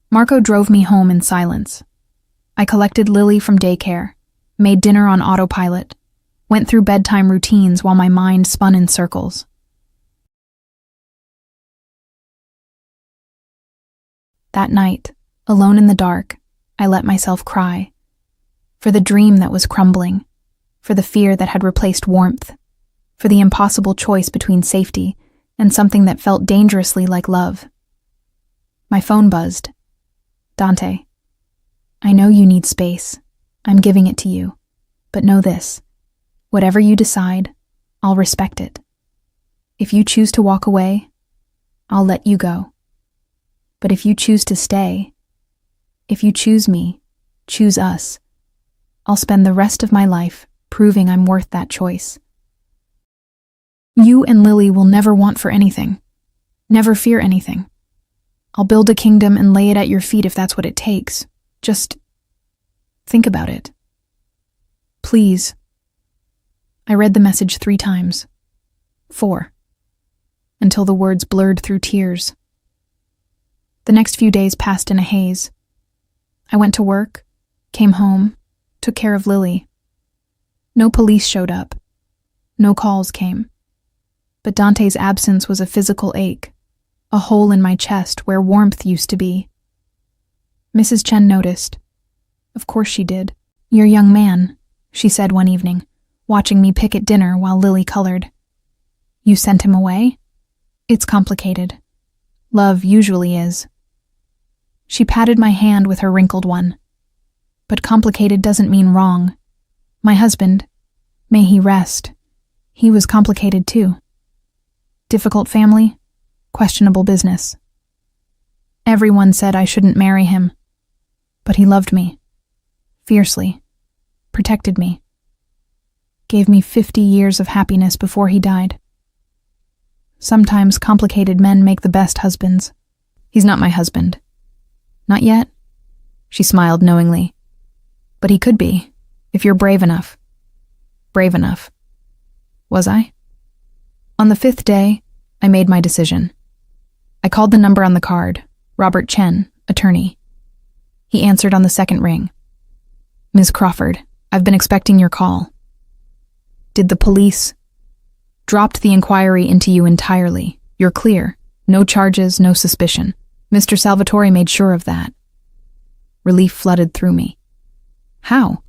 Marco drove me home in silence. I collected Lily from daycare, made dinner on autopilot, went through bedtime routines while my mind spun in circles. That night, alone in the dark, I let myself cry. For the dream that was crumbling, for the fear that had replaced warmth, for the impossible choice between safety and something that felt dangerously like love. My phone buzzed. Dante, I know you need space. I'm giving it to you. But know this. Whatever you decide, I'll respect it. If you choose to walk away, I'll let you go. But if you choose to stay, if you choose me, choose us, I'll spend the rest of my life proving I'm worth that choice. You and Lily will never want for anything, never fear anything. I'll build a kingdom and lay it at your feet if that's what it takes. Just think about it. Please. I read the message 3 times. 4. Until the words blurred through tears. The next few days passed in a haze. I went to work, came home, took care of Lily. No police showed up. No calls came. But Dante's absence was a physical ache, a hole in my chest where warmth used to be. Mrs. Chen noticed. Of course she did. Your young man, she said one evening, watching me pick at dinner while Lily colored. You sent him away? It's complicated. Love usually is. She patted my hand with her wrinkled one. But complicated doesn't mean wrong. My husband, may he rest, he was complicated too. Difficult family, questionable business. Everyone said I shouldn't marry him, but he loved me, fiercely, protected me, gave me 50 years of happiness before he died. Sometimes complicated men make the best husbands. He's not my husband. Not yet, she smiled knowingly. But he could be, if you're brave enough. Brave enough. Was I? On the 5th day, I made my decision. I called the number on the card, Robert Chen, attorney. He answered on the 2nd ring. Ms. Crawford, I've been expecting your call. Did the police? Dropped the inquiry into you entirely. You're clear. No charges, no suspicion. Mr. Salvatore made sure of that. Relief flooded through me. How?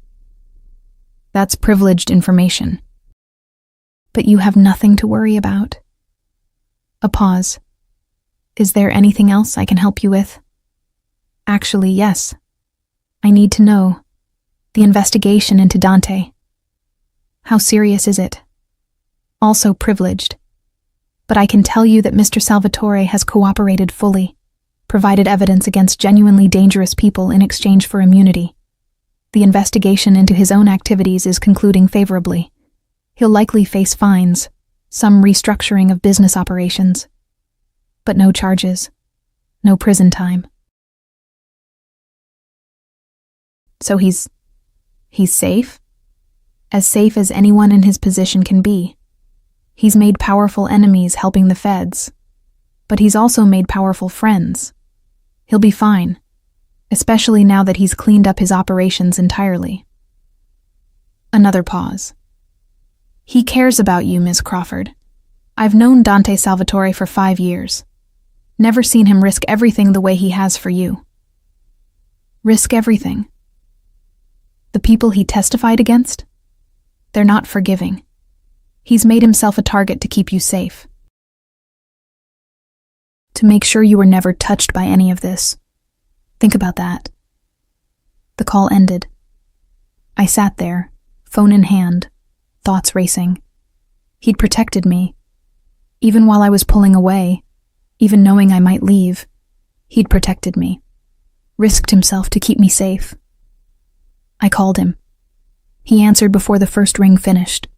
That's privileged information. But you have nothing to worry about. A pause. Is there anything else I can help you with? Actually, yes. I need to know. The investigation into Dante. How serious is it? Also privileged. But I can tell you that Mr. Salvatore has cooperated fully, provided evidence against genuinely dangerous people in exchange for immunity. The investigation into his own activities is concluding favorably. He'll likely face fines, some restructuring of business operations. But no charges, no prison time. So he's safe? As safe as anyone in his position can be. He's made powerful enemies helping the feds, but he's also made powerful friends. He'll be fine, especially now that he's cleaned up his operations entirely. Another pause. He cares about you, Ms. Crawford. I've known Dante Salvatore for 5 years. Never seen him risk everything the way he has for you. Risk everything. The people he testified against? They're not forgiving. He's made himself a target to keep you safe. To make sure you were never touched by any of this. Think about that. The call ended. I sat there, phone in hand, thoughts racing. He'd protected me. Even while I was pulling away, even knowing I might leave, he'd protected me. Risked himself to keep me safe. I called him. He answered before the first ring finished.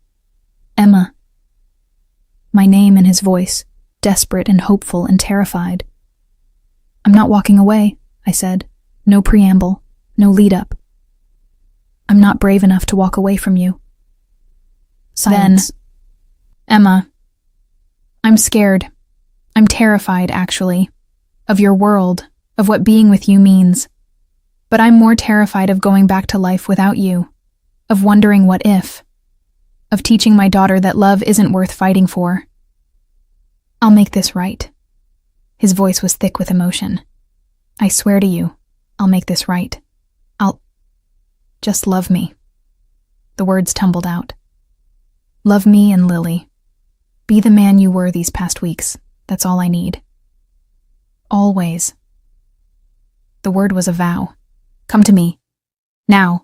Emma. My name and his voice, desperate and hopeful and terrified. I'm not walking away, I said. No preamble, no lead-up. I'm not brave enough to walk away from you. Silence. Then, Emma, I'm scared. I'm terrified, actually, of your world, of what being with you means. But I'm more terrified of going back to life without you, of wondering what if, of teaching my daughter that love isn't worth fighting for. I'll make this right. His voice was thick with emotion. I swear to you, I'll make this right. Just love me. The words tumbled out. Love me and Lily. Be the man you were these past weeks. That's all I need. Always. The word was a vow. Come to me. Now.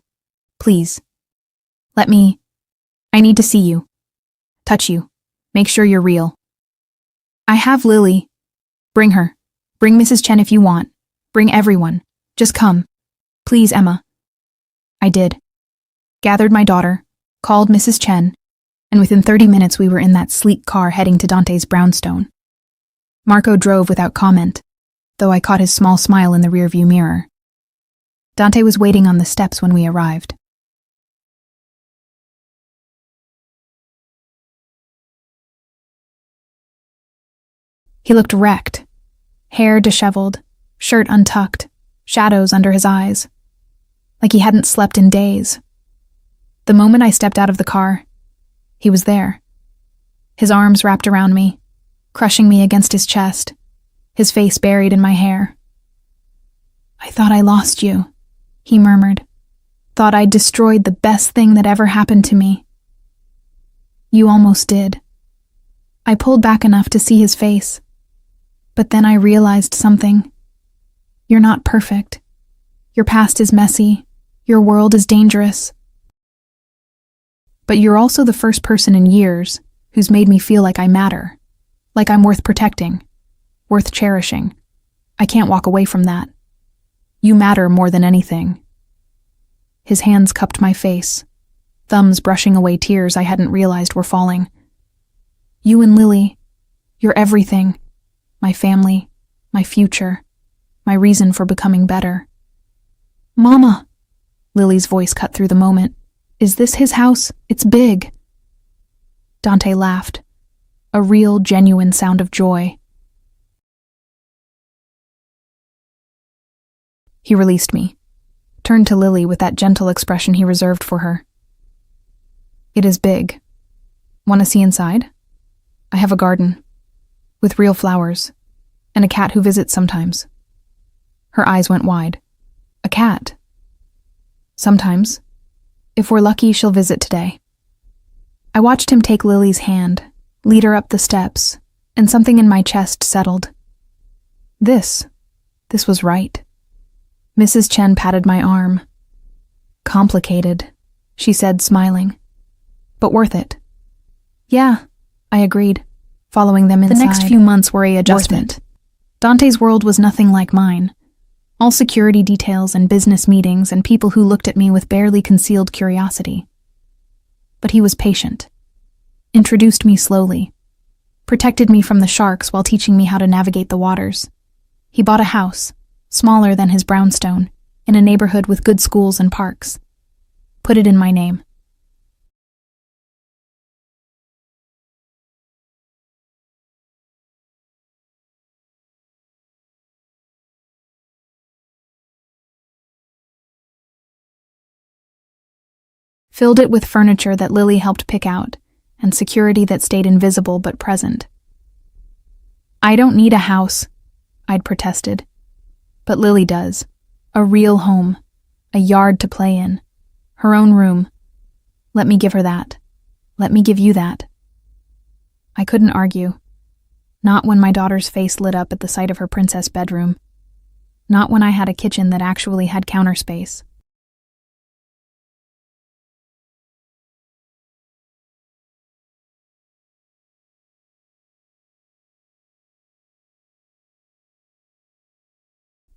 Please. I need to see you. Touch you. Make sure you're real. I have Lily. Bring her. Bring Mrs. Chen if you want. Bring everyone. Just come. Please, Emma. I did. Gathered my daughter, called Mrs. Chen, and within 30 minutes we were in that sleek car heading to Dante's brownstone. Marco drove without comment, though I caught his small smile in the rearview mirror. Dante was waiting on the steps when we arrived. He looked wrecked, hair disheveled, shirt untucked, shadows under his eyes, like he hadn't slept in days. The moment I stepped out of the car, he was there. His arms wrapped around me, crushing me against his chest, his face buried in my hair. I thought I lost you, he murmured. Thought I'd destroyed the best thing that ever happened to me. You almost did. I pulled back enough to see his face, but then I realized something. You're not perfect. Your past is messy. Your world is dangerous. But you're also the first person in years who's made me feel like I matter, like I'm worth protecting, worth cherishing. I can't walk away from that. You matter more than anything. His hands cupped my face, thumbs brushing away tears I hadn't realized were falling. You and Lily, you're everything. My family, my future, my reason for becoming better. Mama, Lily's voice cut through the moment. Is this his house? It's big. Dante laughed, a real, genuine sound of joy. He released me, turned to Lily with that gentle expression he reserved for her. It is big. Want to see inside? I have a garden, with real flowers, and a cat who visits sometimes. Her eyes went wide. A cat? Sometimes. If we're lucky, she'll visit today. I watched him take Lily's hand, lead her up the steps, and something in my chest settled. This was right. Mrs. Chen patted my arm. Complicated, she said, smiling. But worth it. Yeah, I agreed, following them inside. The next few months were an adjustment. Dante's world was nothing like mine. All security details and business meetings and people who looked at me with barely concealed curiosity. But he was patient. Introduced me slowly. Protected me from the sharks while teaching me how to navigate the waters. He bought a house, smaller than his brownstone, in a neighborhood with good schools and parks. Put it in my name. Filled it with furniture that Lily helped pick out, and security that stayed invisible but present. I don't need a house, I'd protested. But Lily does. A real home. A yard to play in. Her own room. Let me give her that. Let me give you that. I couldn't argue. Not when my daughter's face lit up at the sight of her princess bedroom. Not when I had a kitchen that actually had counter space.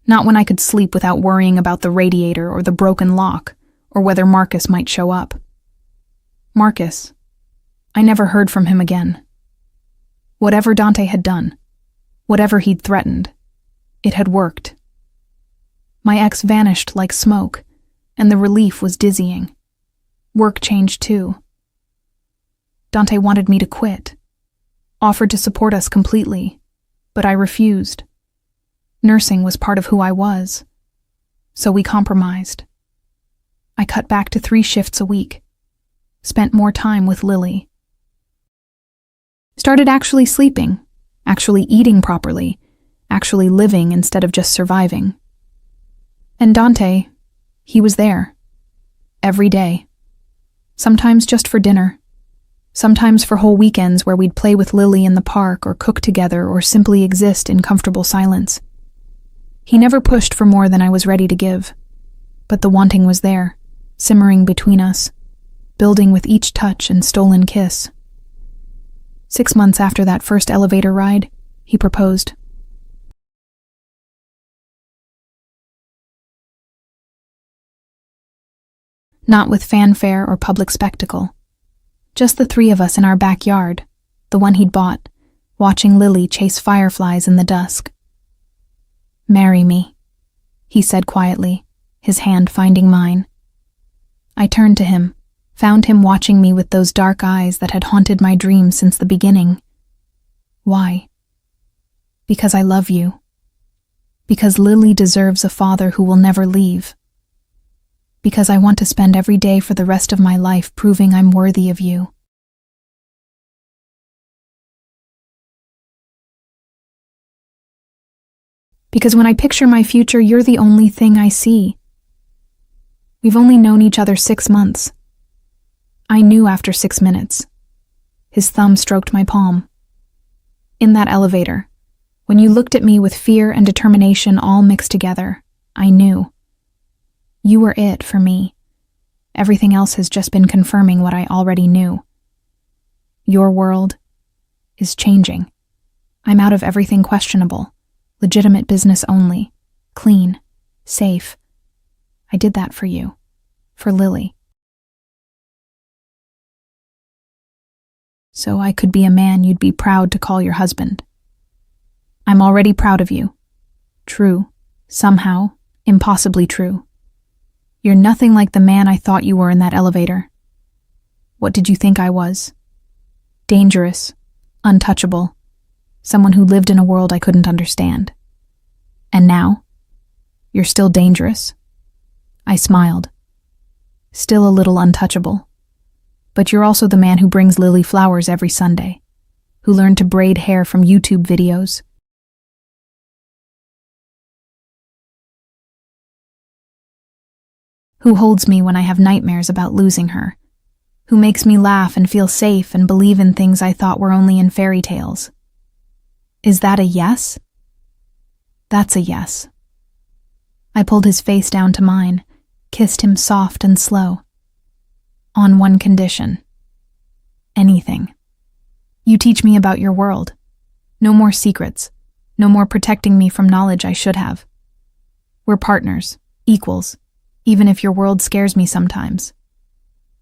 Not when I could sleep without worrying about the radiator or the broken lock, or whether Marcus might show up. Marcus. I never heard from him again. Whatever Dante had done, whatever he'd threatened, it had worked. My ex vanished like smoke, and the relief was dizzying. Work changed too. Dante wanted me to quit, offered to support us completely, but I refused. Nursing was part of who I was, so we compromised. I cut back to 3 shifts a week, spent more time with Lily. Started actually sleeping, actually eating properly, actually living instead of just surviving. And Dante, he was there, every day. Sometimes just for dinner, sometimes for whole weekends where we'd play with Lily in the park or cook together or simply exist in comfortable silence. He never pushed for more than I was ready to give, but the wanting was there, simmering between us, building with each touch and stolen kiss. 6 months after that first elevator ride, he proposed. Not with fanfare or public spectacle. Just the 3 of us in our backyard, the one he'd bought, watching Lily chase fireflies in the dusk. "Marry me," he said quietly, his hand finding mine. I turned to him, found him watching me with those dark eyes that had haunted my dreams since the beginning. Why? Because I love you. Because Lily deserves a father who will never leave. Because I want to spend every day for the rest of my life proving I'm worthy of you. Because when I picture my future, you're the only thing I see. We've only known each other 6 months. I knew after 6 minutes. His thumb stroked my palm. In that elevator, when you looked at me with fear and determination all mixed together, I knew. You were it for me. Everything else has just been confirming what I already knew. Your world is changing. I'm out of everything questionable. Legitimate business only. Clean. Safe. I did that for you. For Lily. So I could be a man you'd be proud to call your husband. I'm already proud of you. True. Somehow. Impossibly true. You're nothing like the man I thought you were in that elevator. What did you think I was? Dangerous. Untouchable. Someone who lived in a world I couldn't understand. And now? You're still dangerous? I smiled. Still a little untouchable. But you're also the man who brings Lily flowers every Sunday, who learned to braid hair from YouTube videos. Who holds me when I have nightmares about losing her. Who makes me laugh and feel safe and believe in things I thought were only in fairy tales. Is that a yes? That's a yes. I pulled his face down to mine, kissed him soft and slow. On one condition. Anything. You teach me about your world. No more secrets. No more protecting me from knowledge I should have. We're partners, equals, even if your world scares me sometimes.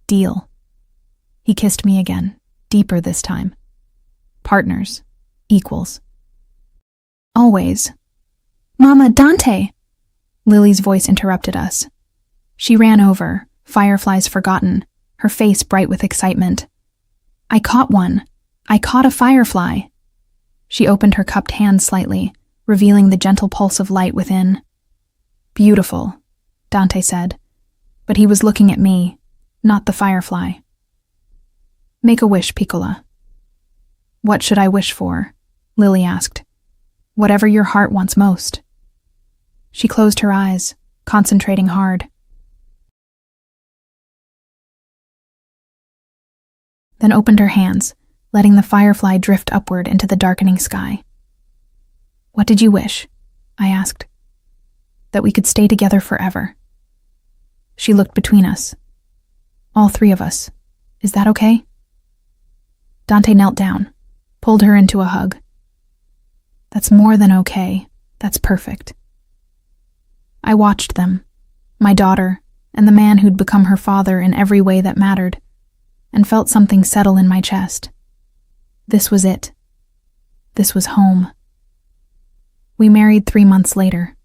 Deal. He kissed me again, deeper this time. Partners, equals. Always. Mama, Dante! Lily's voice interrupted us. She ran over, fireflies forgotten, her face bright with excitement. I caught one. I caught a firefly. She opened her cupped hand slightly, revealing the gentle pulse of light within. Beautiful, Dante said, but he was looking at me, not the firefly. Make a wish, Piccola. What should I wish for? Lily asked. Whatever your heart wants most. She closed her eyes, concentrating hard. Then opened her hands, letting the firefly drift upward into the darkening sky. "What did you wish?" I asked. "That we could stay together forever." She looked between us. "All three of us. Is that okay?" Dante knelt down, pulled her into a hug. "That's more than okay. That's perfect." I watched them, my daughter, and the man who'd become her father in every way that mattered, and felt something settle in my chest. This was it. This was home. We married 3 months later.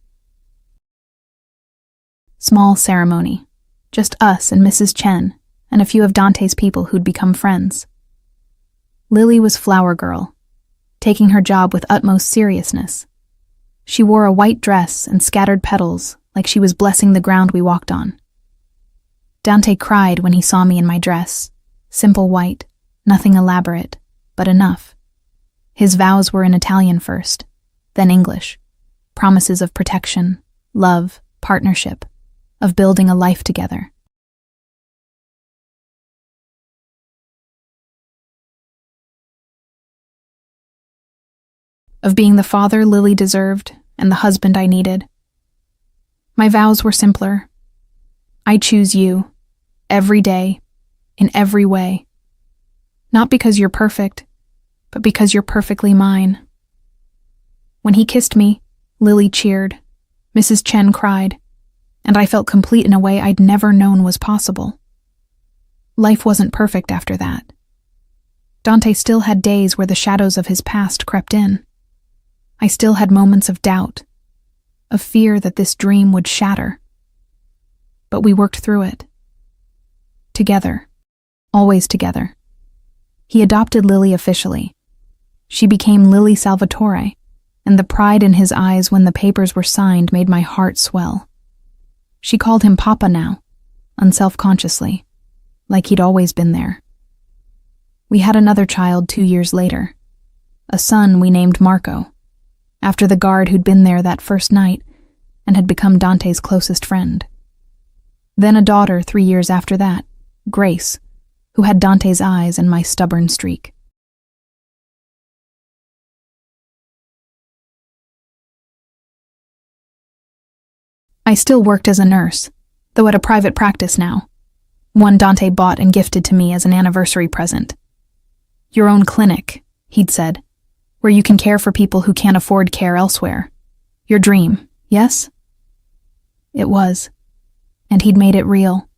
Small ceremony. Just us and Mrs. Chen, and a few of Dante's people who'd become friends. Lily was flower girl, taking her job with utmost seriousness. She wore a white dress and scattered petals like she was blessing the ground we walked on. Dante cried when he saw me in my dress, simple white, nothing elaborate, but enough. His vows were in Italian first, then English, promises of protection, love, partnership, of building a life together. Of being the father Lily deserved and the husband I needed. My vows were simpler. I choose you, every day, in every way. Not because you're perfect, but because you're perfectly mine. When he kissed me, Lily cheered, Mrs. Chen cried, and I felt complete in a way I'd never known was possible. Life wasn't perfect after that. Dante still had days where the shadows of his past crept in. I still had moments of doubt, of fear that this dream would shatter. But we worked through it. Together. Always together. He adopted Lily officially. She became Lily Salvatore, and the pride in his eyes when the papers were signed made my heart swell. She called him Papa now, unselfconsciously, like he'd always been there. We had another child 2 years later, a son we named Marco, after the guard who'd been there that first night and had become Dante's closest friend. Then a daughter 3 years after that, Grace, who had Dante's eyes and my stubborn streak. I still worked as a nurse, though at a private practice now, one Dante bought and gifted to me as an anniversary present. "Your own clinic," he'd said, "where you can care for people who can't afford care elsewhere. Your dream, yes?" It was, and he'd made it real.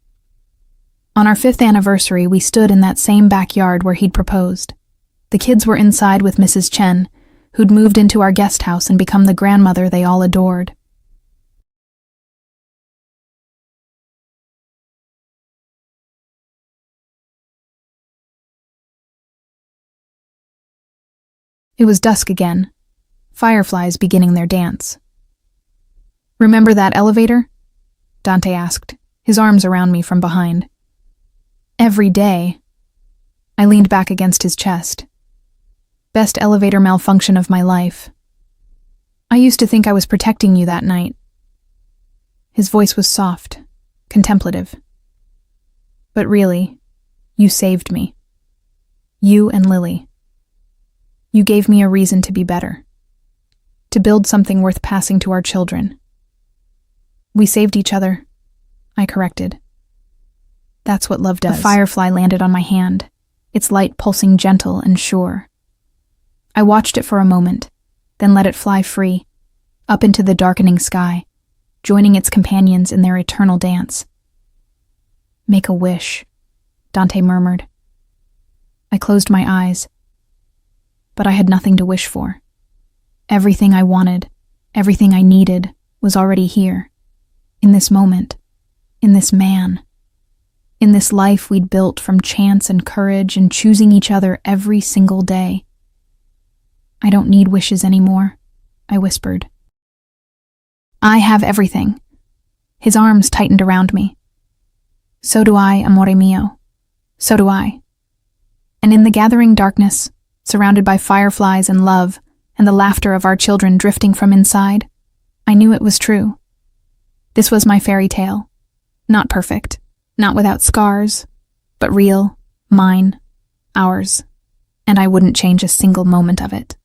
On our 5th anniversary, we stood in that same backyard where he'd proposed. The kids were inside with Mrs. Chen, who'd moved into our guest house and become the grandmother they all adored. It was dusk again, fireflies beginning their dance. "Remember that elevator?" Dante asked, his arms around me from behind. "Every day." I leaned back against his chest. "Best elevator malfunction of my life. I used to think I was protecting you that night." His voice was soft, contemplative. "But really, you saved me. You and Lily. You gave me a reason to be better, to build something worth passing to our children." "We saved each other," I corrected. "That's what love does." A firefly landed on my hand, its light pulsing gentle and sure. I watched it for a moment, then let it fly free, up into the darkening sky, joining its companions in their eternal dance. "Make a wish," Dante murmured. I closed my eyes. But I had nothing to wish for. Everything I wanted, everything I needed, was already here. In this moment. In this man. In this life we'd built from chance and courage and choosing each other every single day. "I don't need wishes anymore," I whispered. "I have everything." His arms tightened around me. "So do I, amore mio. So do I." And in the gathering darkness, surrounded by fireflies and love, and the laughter of our children drifting from inside, I knew it was true. This was my fairy tale. Not perfect, not without scars, but real, mine, ours. and I wouldn't change a single moment of it.